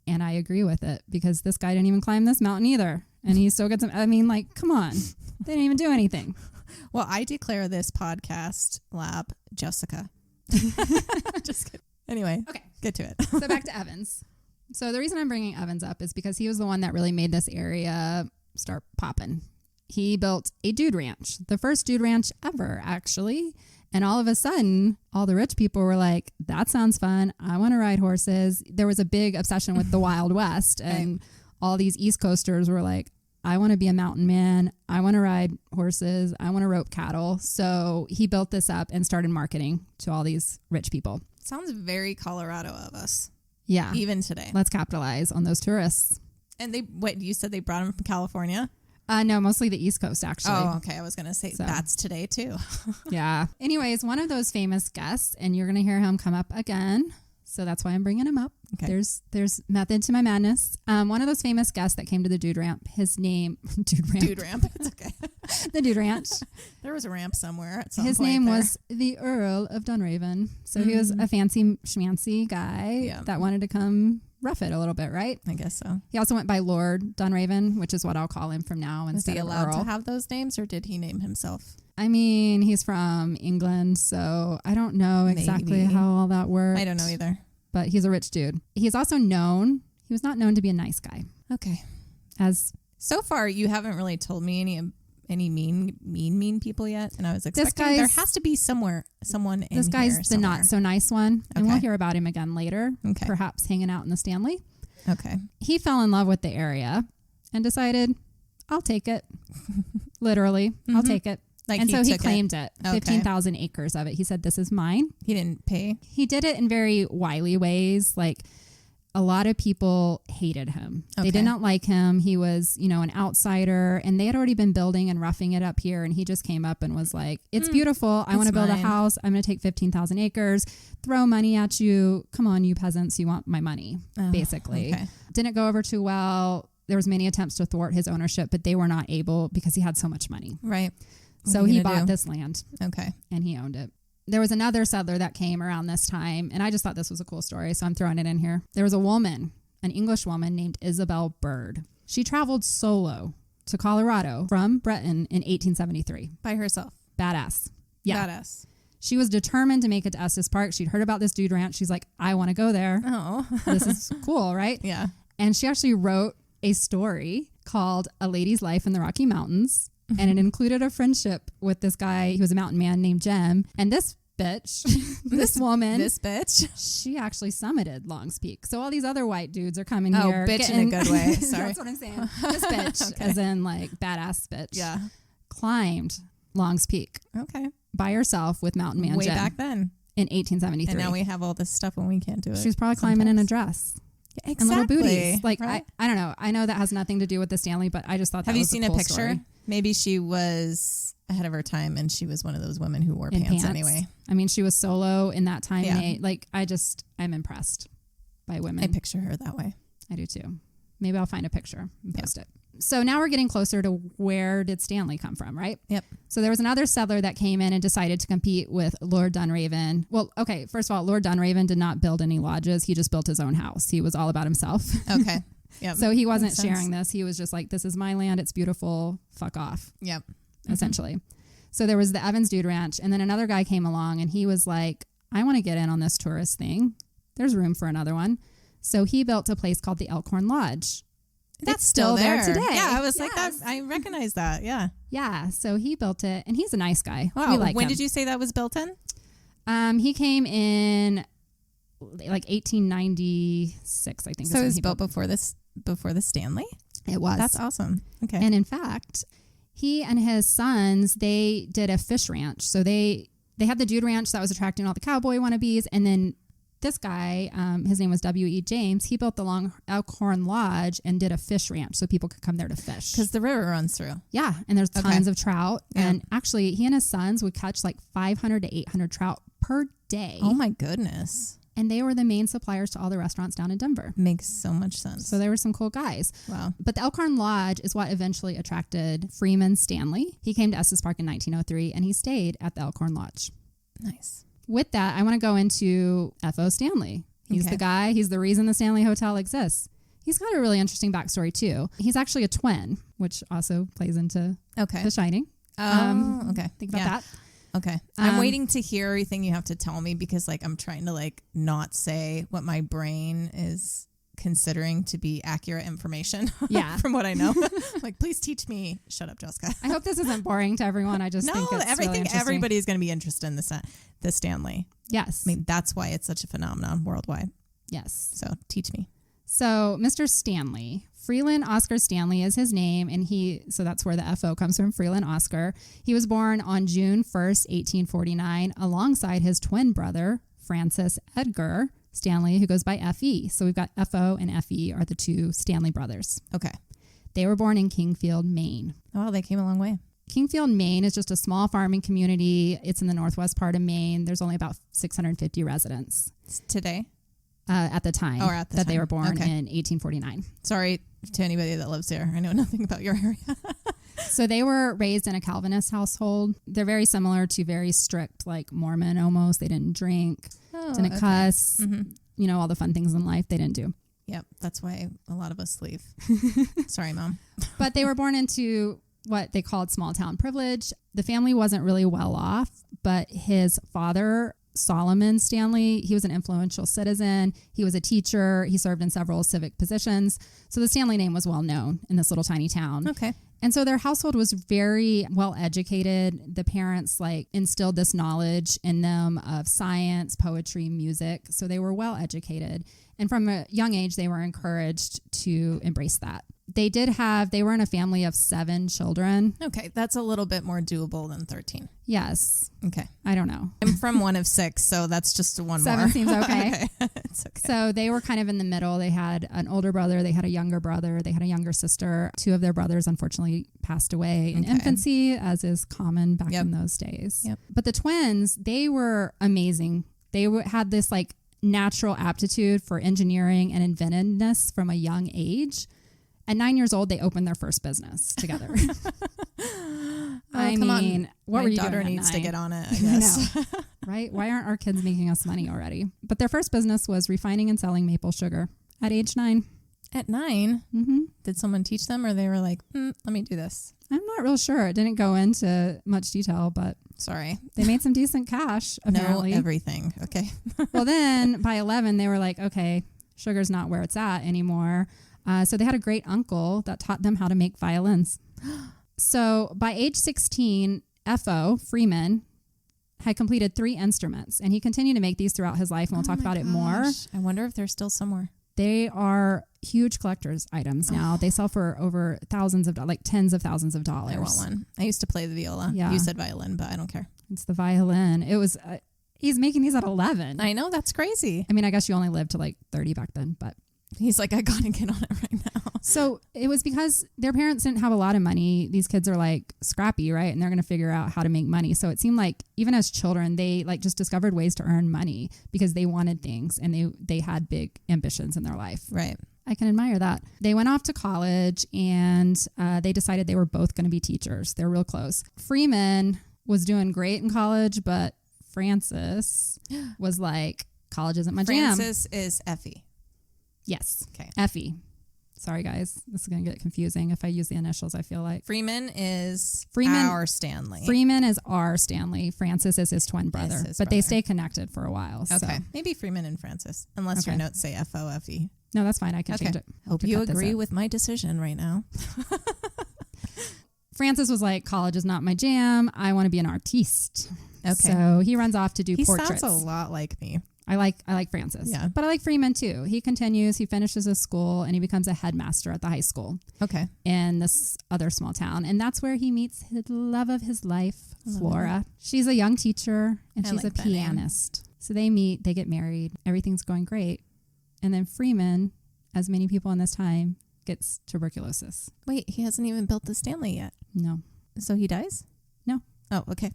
And I agree with it because this guy didn't even climb this mountain either. And he still gets, come on. They didn't even do anything. Well, I declare this podcast lab Jessica. Just kidding. Anyway, Okay. get to it. So back to Evans. So the reason I'm bringing Evans up is because he was the one that really made this area start popping. He built a dude ranch, the first dude ranch ever, actually. And all of a sudden, all the rich people were like, that sounds fun. I want to ride horses. There was a big obsession with the Wild West. And all these East Coasters were like, I want to be a mountain man. I want to ride horses. I want to rope cattle. So he built this up and started marketing to all these rich people. Sounds very Colorado of us. Yeah. Even today. Let's capitalize on those tourists. And you said they brought them from California? No, mostly the East Coast, actually. Oh, okay. I was going to say that's today too. Yeah. Anyways, one of those famous guests, and you're going to hear him come up again. So that's why I'm bringing him up. Okay. There's method to my madness. One of those famous guests that came to the Dude Ramp, his name, Dude Ramp. It's okay. The Dude Ranch. There was a ramp somewhere at some His point name there. was the Earl of Dunraven. So he was a fancy schmancy guy that wanted to come rough it a little bit, right? I guess so. He also went by Lord Dunraven, which is what I'll call him from now instead of Earl. Is he allowed to have those names, or did he name himself? I mean, he's from England, so I don't know exactly how all that works. I don't know either. But he's a rich dude. He's also known, he was not known to be a nice guy. Okay. As so far, you haven't really told me any mean people yet, and I was expecting there has to be someone in here. This guy's the not so nice one, and Okay. we'll hear about him again later, Okay. perhaps hanging out in the Stanley. Okay. He fell in love with the area and decided, I'll take it. Literally, I'll take it. Like, and so he took claimed it, Okay. 15,000 acres of it. He said, this is mine. He didn't pay. He did it in very wily ways. Like, a lot of people hated him. Okay. They did not like him. He was, an outsider, and they had already been building and roughing it up here. And he just came up and was like, it's beautiful. I want to build a house. I'm going to take 15,000 acres, throw money at you. Come on, you peasants. You want my money, basically. Okay. Didn't go over too well. There was many attempts to thwart his ownership, but they were not able because he had so much money. Right. So he bought this land. Okay. And he owned it. There was another settler that came around this time, and I just thought this was a cool story, so I'm throwing it in here. There was a woman, an English woman named Isabel Bird. She traveled solo to Colorado from Breton in 1873. By herself. Badass. Yeah. Badass. She was determined to make it to Estes Park. She'd heard about this dude ranch. She's like, I want to go there. Oh. This is cool, right? Yeah. And she actually wrote a story called A Lady's Life in the Rocky Mountains. And it included a friendship with this guy. He was a mountain man named Jem. And this bitch, this woman, this bitch, she actually summited Long's Peak. So all these other white dudes are coming here. Oh, bitch in a good way. Sorry. That's what I'm saying. This bitch, Okay. as in like badass bitch, Yeah. climbed Long's Peak Okay. by herself with mountain man Way Jem back then. in 1873. And now we have all this stuff when we can't do it. She was probably climbing in a dress. Exactly. And little booties. Like, right? I don't know. I know that has nothing to do with the Stanley, but I just thought that Have you was seen a cool a picture? story. Maybe she was ahead of her time and she was one of those women who wore In pants anyway. I mean, she was solo in that time. Yeah. I'm impressed by women. I picture her that way. I do too. Maybe I'll find a picture and post it. So now we're getting closer to where did Stanley come from, right? Yep. So there was another settler that came in and decided to compete with Lord Dunraven. Well, okay, first of all, Lord Dunraven did not build any lodges. He just built his own house. He was all about himself. Okay. Yep. So he wasn't sharing this. He was just like, this is my land. It's beautiful. Fuck off. Yep. Essentially. So there was the Evans Dude Ranch. And then another guy came along and he was like, I want to get in on this tourist thing. There's room for another one. So he built a place called the Elkhorn Lodge. That's It's still there today. Yeah, I was like Yes. that. I recognize that. Yeah. Yeah. So he built it and he's a nice guy. Wow. We like When him. did you say that was built in? He came in like 1896, I think. So is it when was he built before the Stanley? It was. That's awesome. Okay. And in fact, he and his sons, they did a fish ranch. So they had the Dude Ranch that was attracting all the cowboy wannabes. And then this guy, his name was W.E. James, he built the Long Elkhorn Lodge and did a fish ranch so people could come there to fish. Because the river runs through. Yeah, and there's tons of trout. Yeah. And actually, he and his sons would catch like 500 to 800 trout per day. Oh my goodness. And they were the main suppliers to all the restaurants down in Denver. Makes so much sense. So they were some cool guys. Wow. But the Elkhorn Lodge is what eventually attracted Freeman Stanley. He came to Estes Park in 1903 and he stayed at the Elkhorn Lodge. Nice. With that, I want to go into F.O. Stanley. He's the guy. He's the reason the Stanley Hotel exists. He's got a really interesting backstory too. He's actually a twin, which also plays into Okay. The Shining. Okay. Think about that. Okay. I'm waiting to hear everything you have to tell me because like I'm trying to like not say what my brain is considering to be accurate information. Yeah. From what I know. Like, please teach me. Shut up, Jessica. I hope this isn't boring to everyone. I just think it's really interesting. Everybody's going to be interested in the Stanley. Yes. I mean, that's why it's such a phenomenon worldwide. Yes. So teach me. So Mr. Stanley, Freelan Oscar Stanley is his name, and so that's where the FO comes from, Freelan Oscar. He was born on June 1st, 1849, alongside his twin brother, Francis Edgar Stanley, who goes by FE. So we've got FO and FE are the two Stanley brothers. Okay. They were born in Kingfield, Maine. Oh, they came a long way. Kingfield, Maine is just a small farming community. It's in the northwest part of Maine. There's only about 650 residents. Today? At the time that they were born in 1849. Sorry to anybody that lives there. I know nothing about your area. So they were raised in a Calvinist household. They're very similar to very strict, like Mormon almost. They didn't drink, didn't cuss, all the fun things in life they didn't do. Yep. That's why a lot of us leave. Sorry, Mom. But they were born into what they called small town privilege. The family wasn't really well off, but his father, Solomon Stanley, he was an influential citizen. He was a teacher. He served in several civic positions. So the Stanley name was well known in this little tiny town. Okay. And so their household was very well educated. The parents instilled this knowledge in them of science, poetry, music. So they were well educated. And from a young age, they were encouraged to embrace that. They were in a family of 7 children. Okay. That's a little bit more doable than 13. Yes. Okay. I don't know. I'm from one of 6, so that's just one 7 more. seems okay. It's okay. So they were kind of in the middle. They had an older brother. They had a younger brother. They had a younger sister. 2 of their brothers, unfortunately, passed away in infancy, as is common back in those days. Yep. But the twins, they were amazing. They had this natural aptitude for engineering and inventiveness from a young age. At 9 years old, they opened their first business together. I mean, what were you doing? My daughter at needs 9? to get on it, I guess. I know, right? Why aren't our kids making us money already? But their first business was refining and selling maple sugar at age 9. At 9? Mm-hmm. Did someone teach them, or they were like, let me do this? I'm not real sure. It didn't go into much detail, but Sorry. they made some decent cash, apparently. Know everything. Okay. Well, then by 11, they were like, okay, sugar's not where it's at anymore. So they had a great uncle that taught them how to make violins. So by age 16, F.O., Freeman, had completed 3 instruments, and he continued to make these throughout his life, and we'll talk about it more. I wonder if they're still somewhere. They are huge collector's items now. They sell for over thousands of, tens of thousands of dollars. I want one. I used to play the viola. Yeah. You said violin, but I don't care. It's the violin. It was, he's making these at 11. I know, that's crazy. I mean, I guess you only lived to 30 back then, but. He's like, I gotta get on it right now. So it was because their parents didn't have a lot of money. These kids are scrappy, right? And they're going to figure out how to make money. So it seemed like even as children, they just discovered ways to earn money because they wanted things and they had big ambitions in their life. Right. I can admire that. They went off to college and they decided they were both going to be teachers. They're real close. Freeman was doing great in college, but Francis was like, college isn't my jam. Francis is Effie. Yes. Okay. Effie. Sorry, guys. This is going to get confusing if I use the initials, I feel like. Freeman is Freeman, our Stanley. Freeman is our Stanley. Francis is his twin brother. They stay connected for a while. Okay. So. Maybe Freeman and Francis, unless your notes say F-O-F-E. No, that's fine. I can change it. Hope you agree with my decision right now. Francis was like, college is not my jam. I want to be an artiste. Okay. So he runs off to do portraits. He sounds a lot like me. I like Francis. Yeah. But I like Freeman too. He continues, he finishes his school, and he becomes a headmaster at the high school. Okay. In this other small town. And that's where he meets the love of his life, Flora. She's a young teacher and she's a pianist. So they meet, they get married, everything's going great. And then Freeman, as many people in this time, gets tuberculosis. Wait, he hasn't even built the Stanley yet. No. So he dies? No. Oh, okay.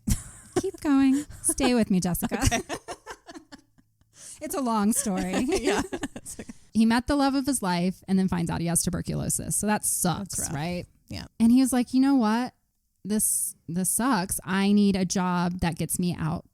Keep going. Stay with me, Jessica. Okay. It's a long story. Yeah. He met the love of his life and then finds out he has tuberculosis. So that sucks, right? Yeah. And he was like, you know what? This sucks. I need a job that gets me out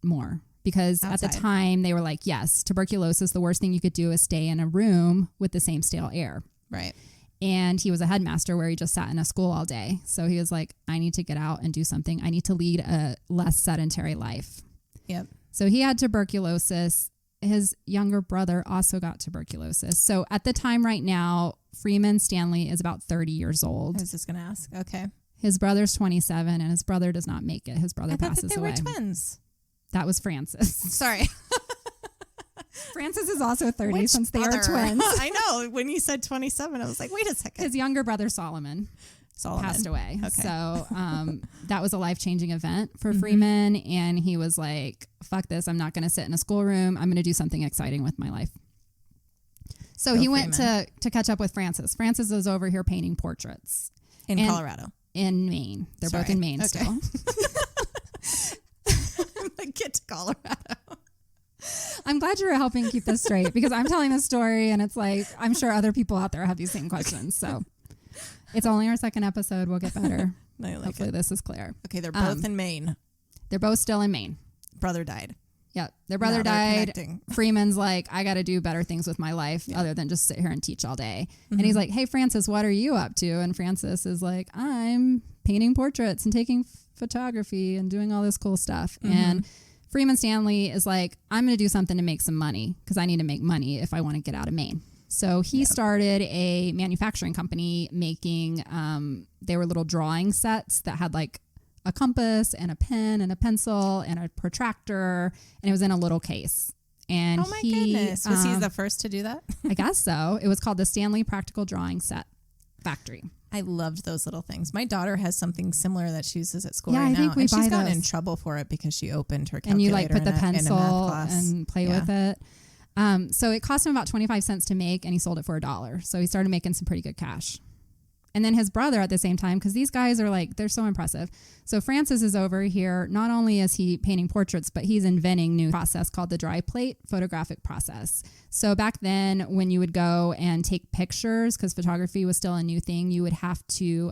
more. Because outside. At the time they were like, yes, tuberculosis, the worst thing you could do is stay in a room with the same stale air. Right. And he was a headmaster where he just sat in a school all day. So he was like, I need to get out and do something. I need to lead a less sedentary life. Yep. So he had tuberculosis. His younger brother also got tuberculosis. So at the time right now, Freeman Stanley is about 30 years old. I was just going to ask. Okay. His brother's 27 and his brother does not make it. His brother passes away. I thought they were twins. That was Francis. Sorry. Francis is also 30. Which since brother? They are twins. I know. When you said 27, I was like, wait a second. His younger brother, Solomon passed away. Okay. So that was a life-changing event for Freeman. And he was like, fuck this. I'm not going to sit in a schoolroom. I'm going to do something exciting with my life. So he went to catch up with Francis. Francis is over here painting portraits. In Colorado. In Maine. They're both in Maine still. Get to Colorado. I'm glad you're helping keep this straight because I'm telling this story and it's like, I'm sure other people out there have these same questions. So it's only our second episode. We'll get better. Hopefully this is clear. Okay. They're both in Maine. They're both still in Maine. Brother died. Yep. Their brother Now they're died. connecting. Freeman's like, I got to do better things with my life other than just sit here and teach all day. And he's like, hey, Francis, what are you up to? And Francis is like, I'm painting portraits and taking photography and doing all this cool stuff. And Freelan Stanley is like, I'm going to do something to make some money because I need to make money if I want to get out of Maine. So he started a manufacturing company making, they were little drawing sets that had like a compass and a pen and a pencil and a protractor, and it was in a little case. And oh my goodness. Was he the first to do that? I guess so. It was called the Stanley Practical Drawing Set Factory. I loved those little things. My daughter has something similar that she uses at school Yeah, right I think now. we And she's buy gotten those. in trouble for it because she opened her calculator And you like put the in a math pencil class. and play with it. So it cost him about 25 cents to make, and he sold it for $1. So he started making some pretty good cash. And then his brother at the same time, because these guys are like, they're so impressive. So Francis is over here. Not only is he painting portraits, but he's inventing new process called the dry plate photographic process. So back then when you would go and take pictures, because photography was still a new thing, you would have to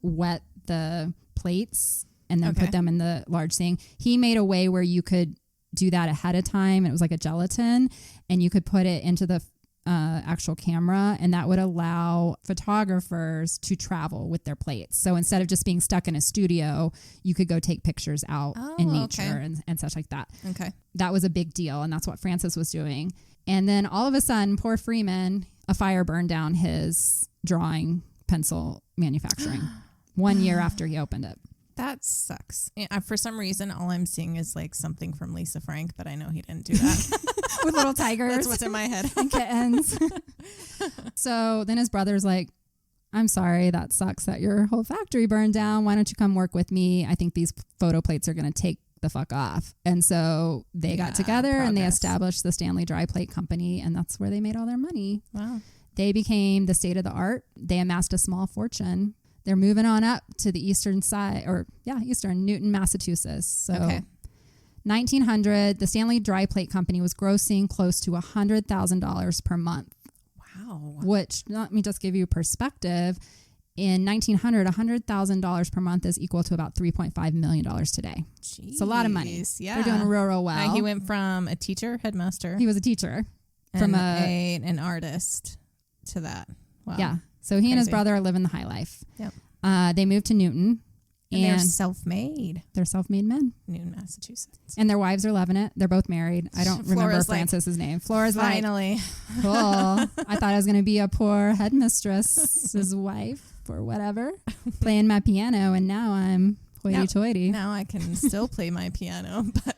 wet the plates and then put them in the large thing. He made a way where you could do that ahead of time. It was like a gelatin, and you could put it into the actual camera, and that would allow photographers to travel with their plates. So instead of just being stuck in a studio, you could go take pictures out in nature and such like that. Okay. That was a big deal, and that's what Francis was doing. And then all of a sudden, poor Freeman, a fire burned down his drawing pencil manufacturing 1 year after he opened it. That sucks. For some reason, all I'm seeing is like something from Lisa Frank, but I know he didn't do that. With little tigers. That's what's in my head. And kittens. So then his brother's like, I'm sorry, that sucks that your whole factory burned down. Why don't you come work with me? I think these photo plates are going to take the fuck off. And so they got together and they established the Stanley Dry Plate Company, and that's where they made all their money. Wow. They became the state of the art. They amassed a small fortune. They're moving on up to the eastern side, eastern Newton, Massachusetts. So 1900, the Stanley Dry Plate Company was grossing close to $100,000 per month. Wow. Which, let me just give you perspective. In 1900, $100,000 per month is equal to about $3.5 million today. Jeez, it's a lot of money. Yeah. They're doing real well. He went from a teacher, headmaster. He was a teacher. And from an artist to that. Wow. Yeah. So he and his brother are living the high life. Yep. They moved to Newton. And they're self-made. They're self-made men. Newton, Massachusetts. And their wives are loving it. They're both married. I don't remember Francis's name. Flora's finally. Like, cool. I thought I was going to be a poor headmistress's wife or whatever, playing my piano, and now I'm hoity-toity. Now I can still play my piano, but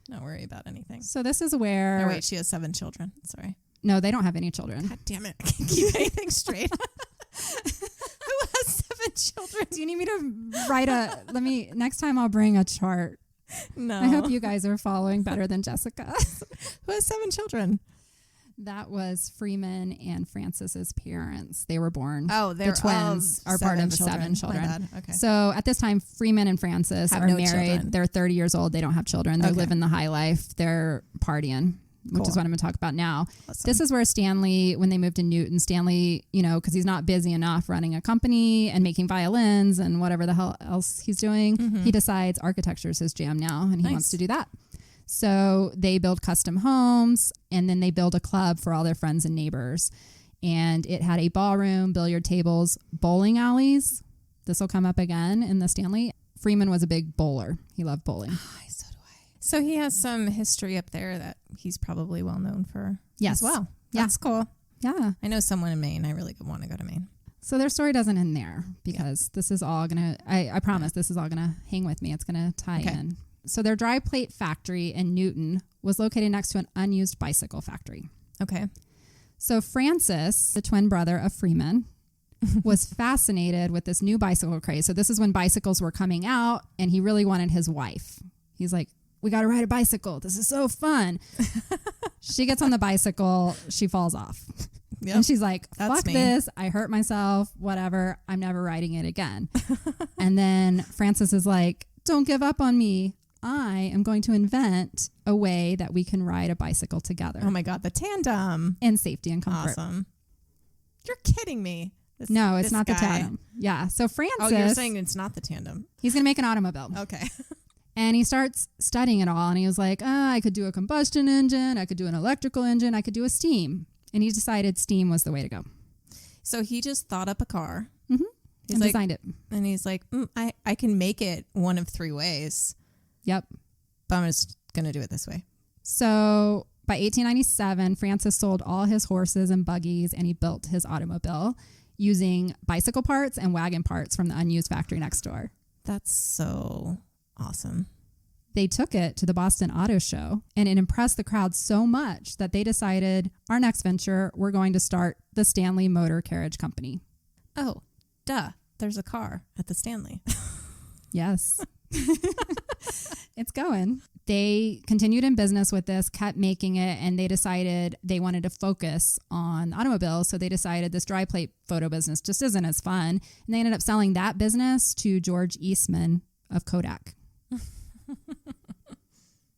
not worry about anything. So this is where... Oh, wait, she has 7 children. Sorry. No, they don't have any children. God damn it. I can't keep anything straight. Who has 7 children? Do you need me to write next time I'll bring a chart. No. I hope you guys are following better than Jessica. Who has 7 children? That was Freeman and Francis's parents. They were born. Oh, they're the twins are part of 7 children. My bad. Okay. So at this time, Freeman and Francis are married. Children. They're 30 years old. They don't have children. They're living the high life. They're partying. Which is what I'm going to talk about now. Awesome. This is where Stanley, when they moved to Newton, Stanley, because he's not busy enough running a company and making violins and whatever the hell else he's doing, he decides architecture is his jam now, and he wants to do that. So they build custom homes, and then they build a club for all their friends and neighbors. And it had a ballroom, billiard tables, bowling alleys. This will come up again in the Stanley. Freeman was a big bowler. He loved bowling. So he has some history up there that he's probably well known for as well. That's cool. Yeah. I know someone in Maine. I really want to go to Maine. So their story doesn't end there because this is all going to, I promise this is all going to hang with me. It's going to tie in. So their dry plate factory in Newton was located next to an unused bicycle factory. Okay. So Francis, the twin brother of Freeman, was fascinated with this new bicycle craze. So this is when bicycles were coming out, and he really wanted his wife. He's like, we got to ride a bicycle. This is so fun. She gets on the bicycle. She falls off. Yep. And she's like, fuck this. I hurt myself. Whatever. I'm never riding it again. And then Francis is like, don't give up on me. I am going to invent a way that we can ride a bicycle together. Oh my God. The tandem. In safety and comfort. Awesome. You're kidding me. No, it's not the tandem. Yeah. So Francis. Oh, you're saying it's not the tandem. He's going to make an automobile. Okay. And he starts studying it all. And he was like, I could do a combustion engine. I could do an electrical engine. I could do a steam. And he decided steam was the way to go. So he just thought up a car. Mm-hmm. And designed it. And he's like, I can make it one of three ways. Yep. But I'm just going to do it this way. So by 1897, Francis sold all his horses and buggies, and he built his automobile using bicycle parts and wagon parts from the unused factory next door. That's so awesome. They took it to the Boston Auto Show, and it impressed the crowd so much that they decided, our next venture, we're going to start the Stanley Motor Carriage Company. Oh, duh. There's a car at the Stanley. Yes. It's going. They continued in business with this, kept making it, and they decided they wanted to focus on automobiles. So they decided this dry plate photo business just isn't as fun. And they ended up selling that business to George Eastman of Kodak.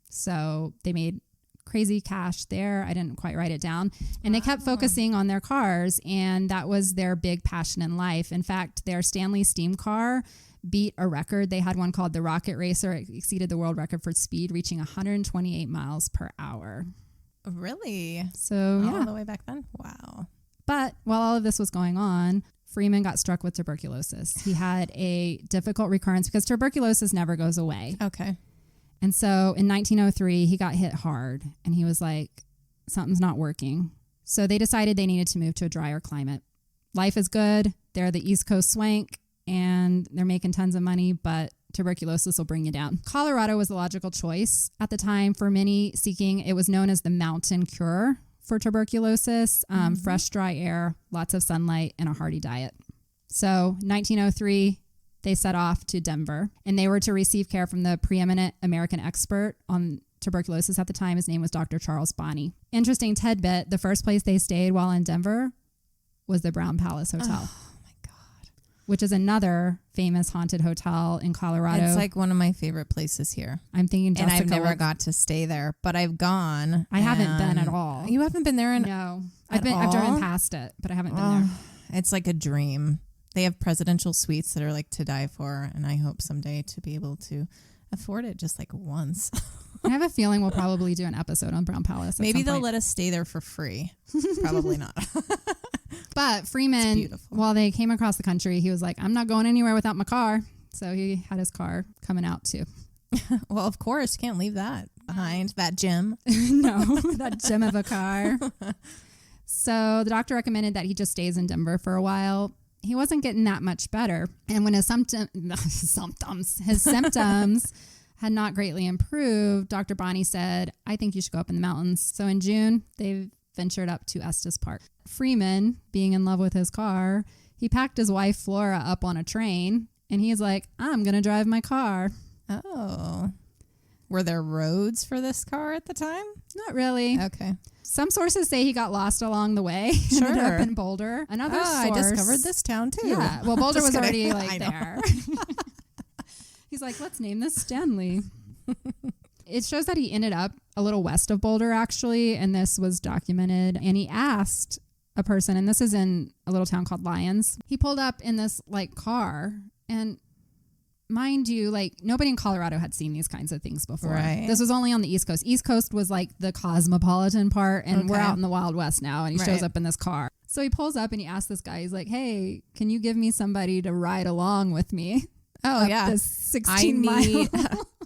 So they made crazy cash there. I didn't quite write it down. And they kept focusing on their cars, and that was their big passion in life. In fact, their Stanley steam car beat a record. They had one called the Rocket Racer. It exceeded the world record for speed, reaching 128 miles per hour. Really? So, yeah. All the way back then? Wow. But while all of this was going on, Freeman got struck with tuberculosis. He had a difficult recurrence because tuberculosis never goes away. Okay. And so in 1903, he got hit hard, and he was like, something's not working. So they decided they needed to move to a drier climate. Life is good. They're the East Coast swank, and they're making tons of money, but tuberculosis will bring you down. Colorado was the logical choice at the time for many seeking. It was known as the mountain cure for tuberculosis. Fresh, dry air, lots of sunlight, and a hearty diet. So 1903, they set off to Denver, and they were to receive care from the preeminent American expert on tuberculosis at the time. His name was Dr. Charles Bonney. Interesting tidbit, the first place they stayed while in Denver was the Brown Palace Hotel. Oh my God. Which is another famous haunted hotel in Colorado. It's like one of my favorite places here. I'm thinking Jessica. And I've never got to stay there, but I've gone. I haven't been at all. You haven't been there? No. I've driven past it, but I haven't been there. It's like a dream. They have presidential suites that are like to die for, and I hope someday to be able to afford it just like once. I have a feeling we'll probably do an episode on Brown Palace. Maybe they'll let us stay there for free. Probably not. But Freeman, while they came across the country, he was like, I'm not going anywhere without my car. So he had his car coming out too. Well, of course, can't leave that behind, that gem. No, that gem of a car. So the doctor recommended that he just stays in Denver for a while. He wasn't getting that much better. And when his symptoms had not greatly improved, Dr. Bonney said, I think you should go up in the mountains. So in June, they ventured up to Estes Park. Freeman, being in love with his car, he packed his wife Flora up on a train, and he's like, I'm going to drive my car. Oh. Were there roads for this car at the time? Not really. Okay. Some sources say he got lost along the way. Sure. Ended up in Boulder. Another source. I discovered this town too. Yeah. Well, Boulder was already like there. He's like, let's name this Stanley. It shows that he ended up a little west of Boulder, actually, and this was documented. And he asked a person, and this is in a little town called Lyons. He pulled up in this like car, and mind you, like nobody in Colorado had seen these kinds of things before. Right. This was only on the East Coast. East Coast was like the cosmopolitan part, and we're out in the Wild West now, and he shows up in this car. So he pulls up and he asks this guy, he's like, hey, can you give me somebody to ride along with me? Oh, yeah. This 16 mile.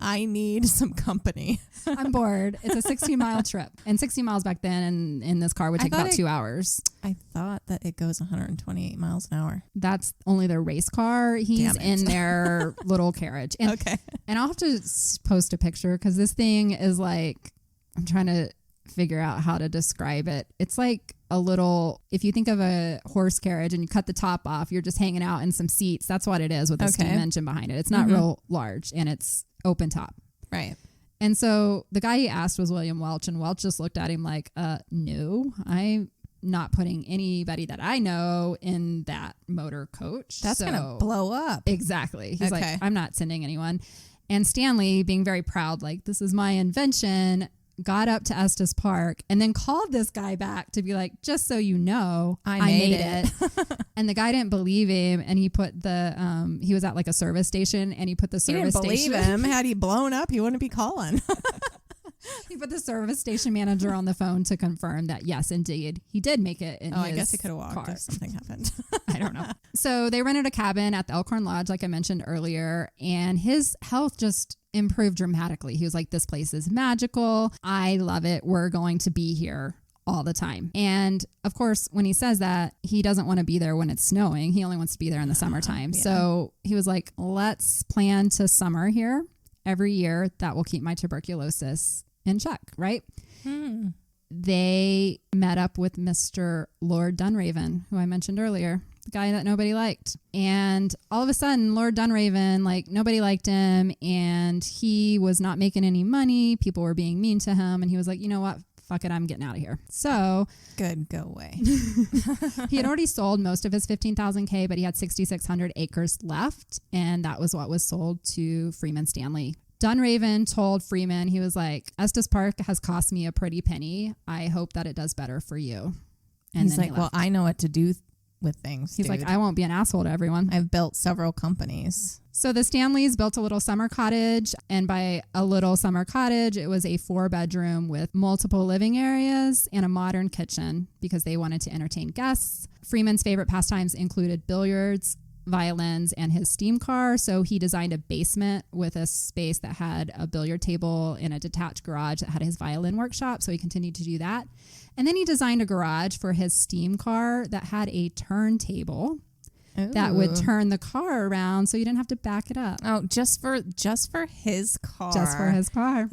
I need some company. I'm bored. It's a 16-mile trip. And 60 miles back then in this car would take about 2 hours. I thought that it goes 128 miles an hour. That's only their race car. He's in their little carriage. And, okay. And I'll have to post a picture because this thing is like, I'm trying to figure out how to describe it. It's like a little, if you think of a horse carriage and you cut the top off, you're just hanging out in some seats. That's what it is with a steam engine behind it. It's not real large, and it's open top. Right. And so the guy he asked was William Welch, and Welch just looked at him like, no, I'm not putting anybody that I know in that motor coach. That's going to blow up. Exactly. He's like, I'm not sending anyone. And Stanley, being very proud, like, this is my invention, got up to Estes Park, and then called this guy back to be like, just so you know, I made it. And the guy didn't believe him, and he put the, he was at like a service station, and he put the service station. He didn't believe him. Had he blown up, he wouldn't be calling. He put the service station manager on the phone to confirm that, yes, indeed, he did make it in his I guess he could have walked car. if something happened. I don't know. So they rented a cabin at the Elkhorn Lodge, like I mentioned earlier, and his health just improved dramatically. He was like, this place is magical. I love it. We're going to be here all the time. And of course, when he says that, he doesn't want to be there when it's snowing. He only wants to be there in the summertime. Yeah. So he was like, let's plan to summer here every year. That will keep my tuberculosis in check, right? They met up with Mr. Lord Dunraven, who I mentioned earlier, the guy that nobody liked. And all of a sudden, Lord Dunraven, like, nobody liked him, and he was not making any money. People were being mean to him, and he was like, you know what? Fuck it, I'm getting out of here. So good, go away. He had already sold most of his 15,000 but he had 6,600 acres left, and that was what was sold to Freeman Stanley. Dunraven told Freeman, he was like, Estes Park has cost me a pretty penny. I hope that it does better for you. And he's like, well, I know what to do with things. He's like, I won't be an asshole to everyone. I've built several companies. So the Stanleys built a little summer cottage, and by a little summer cottage, it was a 4-bedroom with multiple living areas and a modern kitchen because they wanted to entertain guests. Freeman's favorite pastimes included billiards, violins, and his steam car. So he designed a basement with a space that had a billiard table and a detached garage that had his violin workshop. So he continued to do that. And then he designed a garage for his steam car that had a turntable that would turn the car around so you didn't have to back it up. Oh, just for his car. Just for his car.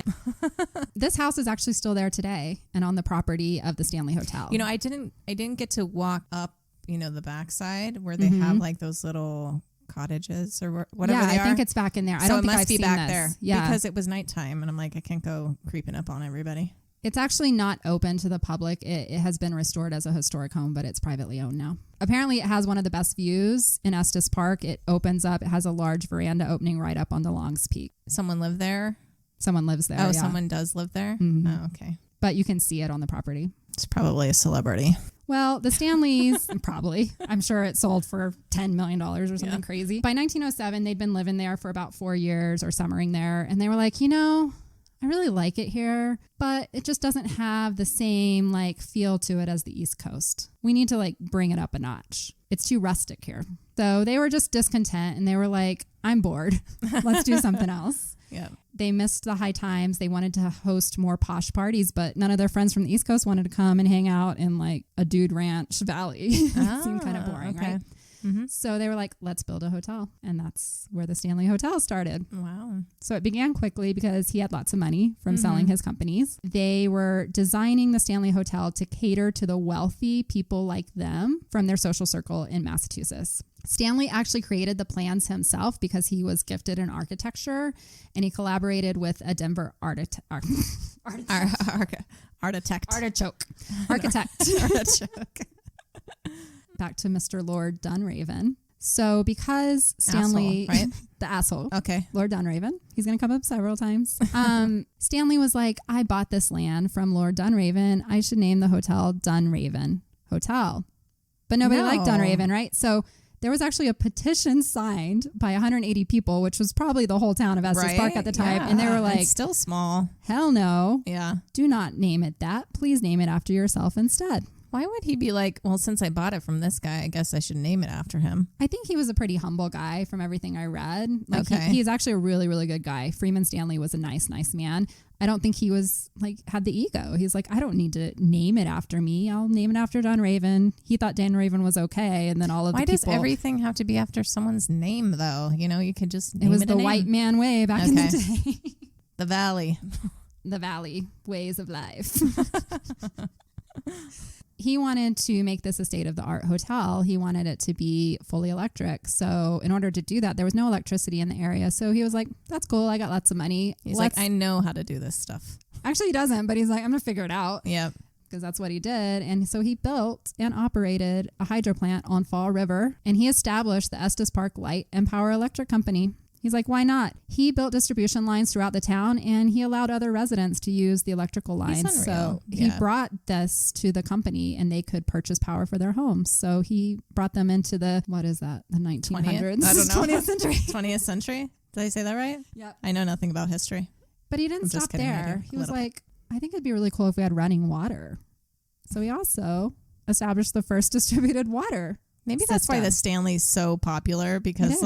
This house is actually still there today and on the property of the Stanley Hotel. You know, I didn't get to walk up, you know, the backside where they have like those little cottages or whatever they are. I think it's back in there. I don't think I've seen this. So it must be back there. Yeah. Because it was nighttime and I'm like, I can't go creeping up on everybody. It's actually not open to the public. It has been restored as a historic home, but it's privately owned now. Apparently, it has one of the best views in Estes Park. It opens up. It has a large veranda opening right up on the Longs Peak. Someone lived there? Someone lives there, yeah. Someone does live there? Mm-hmm. Oh, okay. But you can see it on the property. It's probably a celebrity. Well, the Stanleys, probably. I'm sure it sold for $10 million or something crazy. By 1907, they'd been living there for about 4 years or summering there. And they were like, you know, I really like it here, but it just doesn't have the same like feel to it as the East Coast. We need to like bring it up a notch. It's too rustic here. So they were just discontent and they were like, I'm bored. Let's do something else. Yeah. They missed the high times. They wanted to host more posh parties, but none of their friends from the East Coast wanted to come and hang out in like a dude ranch valley. It seemed kind of boring, right? Mm-hmm. So they were like, let's build a hotel. And that's where the Stanley Hotel started. Wow. So it began quickly because he had lots of money from selling his companies. They were designing the Stanley Hotel to cater to the wealthy people like them from their social circle in Massachusetts. Stanley actually created the plans himself because he was gifted in architecture, and he collaborated with a Denver architect. Back to Mr. Lord Dunraven. So because Stanley, asshole, right? The asshole, okay, Lord Dunraven, he's going to come up several times. Stanley was like, I bought this land from Lord Dunraven. I should name the hotel Dunraven Hotel. But nobody liked Dunraven, right? So there was actually a petition signed by 180 people, which was probably the whole town of Estes Park at the time. Yeah. And they were like, it's still small. Hell no. Yeah. Do not name it that. Please name it after yourself instead. Why would he be like, well, since I bought it from this guy, I guess I should name it after him? I think he was a pretty humble guy from everything I read. Like okay. He's actually a really, really good guy. Freeman Stanley was a nice man. I don't think he was like, had the ego. He's like, I don't need to name it after me. I'll name it after Dunraven. He thought Dunraven was okay. And then all of the people. Why does everything have to be after someone's name though? You know, you could just name it. It was the white man way back in the day. The valley. The valley ways of life. He wanted to make this a state-of-the-art hotel. He wanted it to be fully electric. So in order to do that, there was no electricity in the area. So he was like, that's cool. I got lots of money. He's like, I know how to do this stuff. Actually, he doesn't, but he's like, I'm going to figure it out. Yep. Because that's what he did. And so he built and operated a hydro plant on Fall River. And he established the Estes Park Light and Power Electric Company. He's like, why not? He built distribution lines throughout the town, and he allowed other residents to use the electrical lines. So he brought this to the company, and they could purchase power for their homes. So he brought them into the 1900s? 20th? I don't know. 20th century. 20th century? Did I say that right? Yep. I know nothing about history. But he didn't stop there. He was like, I think it'd be really cool if we had running water. So he also established the first distributed water. Maybe that's why the Stanley's so popular, because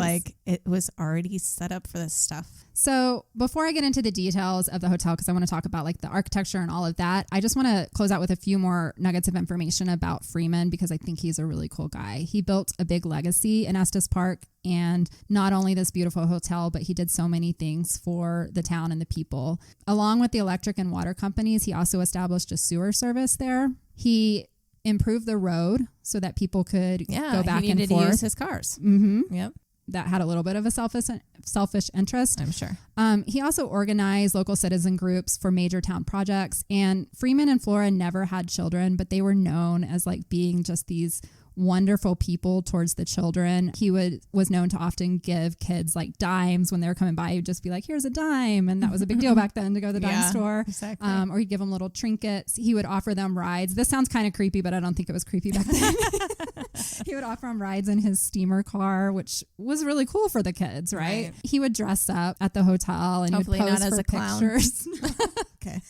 it was already set up for this stuff. So before I get into the details of the hotel, because I want to talk about like the architecture and all of that, I just want to close out with a few more nuggets of information about Freeman, because I think he's a really cool guy. He built a big legacy in Estes Park, and not only this beautiful hotel, but he did so many things for the town and the people. Along with the electric and water companies, he also established a sewer service there. He improved the road so that people could go back he needed and forth. To use his cars. Mm-hmm. Yep. That had a little bit of a selfish interest. I'm sure. He also organized local citizen groups for major town projects. And Freeman and Flora never had children, but they were known as like being just these wonderful people towards the children. He was known to often give kids like dimes when they were coming by. He'd just be like, here's a dime. And that was a big deal back then to go to the dime store. Exactly. Or he'd give them little trinkets. He would offer them rides. This sounds kind of creepy, but I don't think it was creepy back then. He would offer them rides in his steamer car, which was really cool for the kids, right? He would dress up at the hotel and hopefully he would pose not as for a clown. pictures. Okay.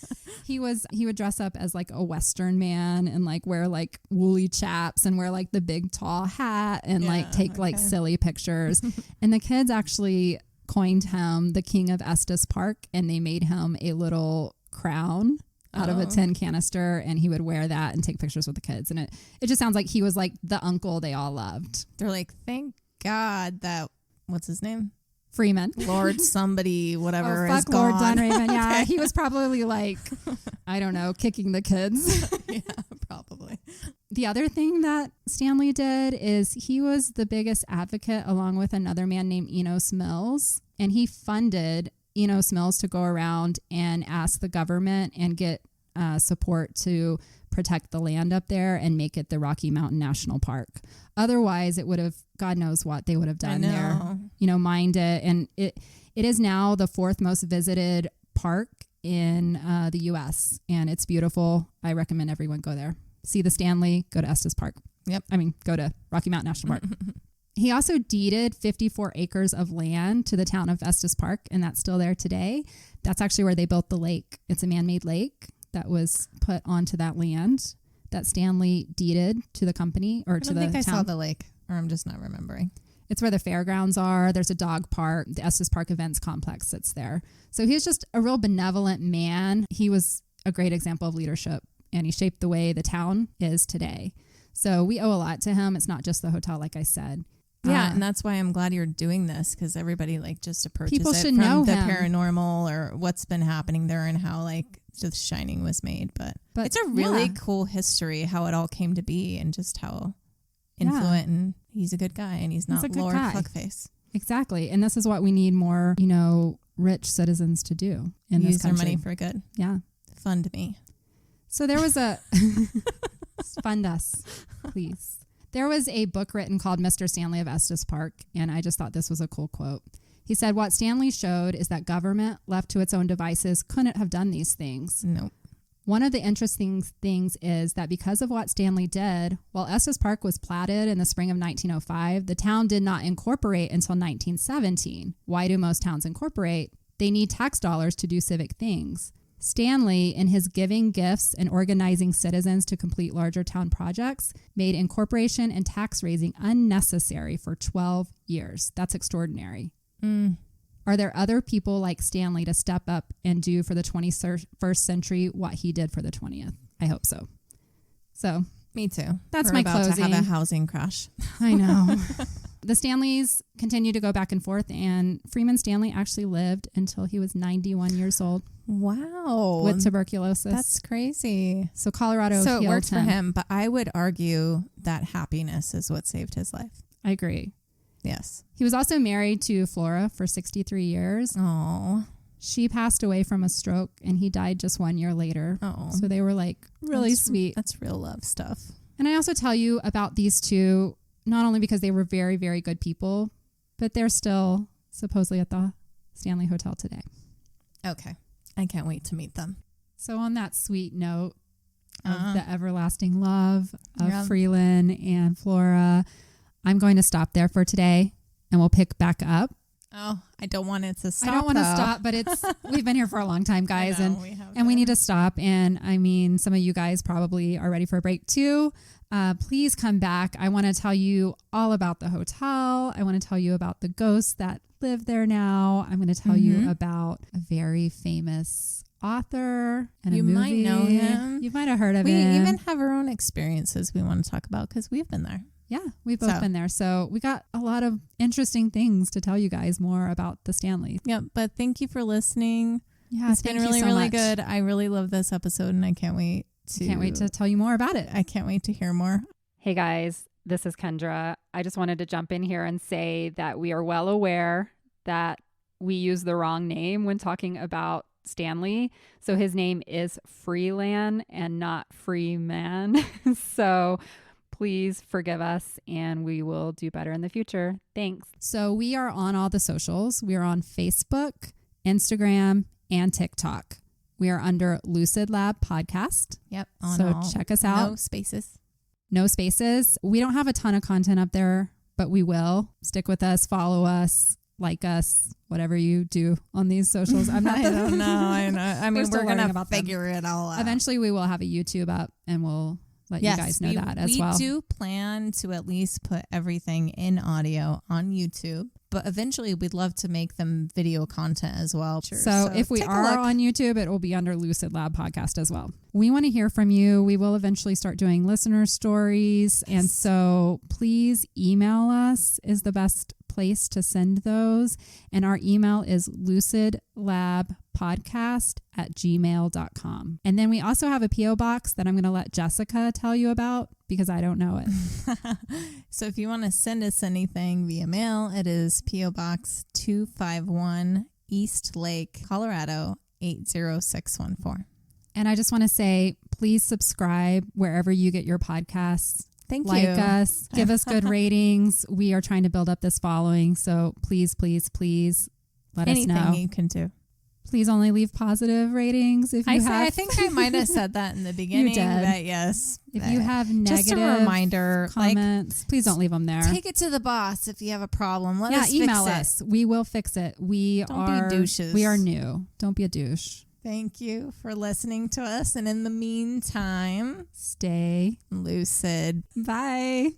He would dress up as like a Western man and like wear like woolly chaps and wear like the big tall hat and like take like silly pictures. And the kids actually coined him the King of Estes Park, and they made him a little crown out of a tin canister, and he would wear that and take pictures with the kids. And it just sounds like he was like the uncle they all loved. They're like, thank God that, what's his name? Freeman. Lord somebody, whatever. Fuck is Lord gone. Dunraven. Yeah, he was probably like, I don't know, kicking the kids. Yeah, probably. The other thing that Stanley did is he was the biggest advocate, along with another man named Enos Mills, and he funded Enos Mills to go around and ask the government and get support to protect the land up there and make it the Rocky Mountain National Park. Otherwise, it would have, God knows what they would have done there. Mined it. And it is now the 4th most visited park in the U.S. and it's beautiful. I recommend everyone go there. See the Stanley, go to Estes Park. Yep. Go to Rocky Mountain National Park. He also deeded 54 acres of land to the town of Estes Park, and that's still there today. That's actually where they built the lake. It's a man-made lake that was put onto that land that Stanley deeded to the company or to the town. I think I saw the lake, or I'm just not remembering. It's where the fairgrounds are. There's a dog park. The Estes Park Events Complex sits there. So he was just a real benevolent man. He was a great example of leadership, and he shaped the way the town is today. So we owe a lot to him. It's not just the hotel, like I said. Yeah, and that's why I'm glad you're doing this, because everybody like just approaches people it should from know the him. Paranormal or what's been happening there and how like The Shining was made. But it's a really cool history, how it all came to be and just how influent, and he's a good guy and he's not Lord Fuckface. Exactly. And this is what we need more, rich citizens to do in this country. Use their money for good. Yeah. Fund me. So there was a fund us, please. There was a book written called Mr. Stanley of Estes Park, and I just thought this was a cool quote. He said, what Stanley showed is that government, left to its own devices, couldn't have done these things. Nope. One of the interesting things is that because of what Stanley did, while Estes Park was platted in the spring of 1905, the town did not incorporate until 1917. Why do most towns incorporate? They need tax dollars to do civic things. Stanley, in his giving gifts and organizing citizens to complete larger town projects, made incorporation and tax raising unnecessary for 12 years. That's extraordinary. Are there other people like Stanley to step up and do for the 21st century what he did for the 20th? I hope so. So, me too. That's We're my about closing. to have a housing crash. I know. The Stanleys continue to go back and forth, and Freeman Stanley actually lived until he was 91 years old. Wow. With tuberculosis. That's crazy. So Colorado So it healed worked for him, but I would argue that happiness is what saved his life. I agree. Yes. He was also married to Flora for 63 years. Oh. She passed away from a stroke, and he died just 1 year later. Oh. So they were like really sweet. That's real love stuff. And I also tell you about these two, not only because they were very, very good people, but they're still supposedly at the Stanley Hotel today. Okay. I can't wait to meet them. So on that sweet note of the everlasting love of Freelan and Flora, I'm going to stop there for today and we'll pick back up. Oh, I don't want it to stop. I don't want to stop, but we've been here for a long time, guys, and we need to stop. And I mean, some of you guys probably are ready for a break too. Please come back. I want to tell you all about the hotel. I want to tell you about the ghosts that live there now. I'm going to tell you about a very famous author and a movie. You might know him. You might have heard of him. We even have our own experiences we want to talk about because we've been there. Yeah, we've both been there. So we got a lot of interesting things to tell you guys more about the Stanley. Yeah, but thank you for listening. Yeah, it's been really, really good. I really love this episode and I can't wait to tell you more about it. I can't wait to hear more. Hey guys, this is Kendra. I just wanted to jump in here and say that we are well aware that we use the wrong name when talking about Stanley. So his name is Freelan and not Freeman. So please forgive us and we will do better in the future. Thanks. So we are on all the socials. We are on Facebook, Instagram, and TikTok. We are under Lucid Lab Podcast. Yep. So check us out. No spaces. No spaces. We don't have a ton of content up there, but we will. Stick with us, follow us, like us, whatever you do on these socials. I don't know. I know. I mean, we're going to figure it all out. Eventually we will have a YouTube up and we'll let you guys know that as well. We do plan to at least put everything in audio on YouTube, but eventually we'd love to make them video content as well. So if we are on YouTube, it will be under Lucid Lab Podcast as well. We want to hear from you. We will eventually start doing listener stories. Yes. And so please email us is the best place to send those. And our email is lucidlabpodcast@gmail.com. And then we also have a P.O. box that I'm going to let Jessica tell you about because I don't know it. So if you want to send us anything via mail, it is P.O. Box 251 East Lake, Colorado 80614. And I just want to say, please subscribe wherever you get your podcasts. Thank you. Like us, give us good ratings. We are trying to build up this following. So please, please, please let us know. Anything you can do. Please only leave positive ratings if you have. I think I might have said that in the beginning. You did. But yes. If you have negative just a reminder, comments, please don't leave them there. Take it to the boss if you have a problem. Let us email fix us. We will fix it. Don't be douches. We are new. Don't be a douche. Thank you for listening to us. And in the meantime, stay lucid. Bye.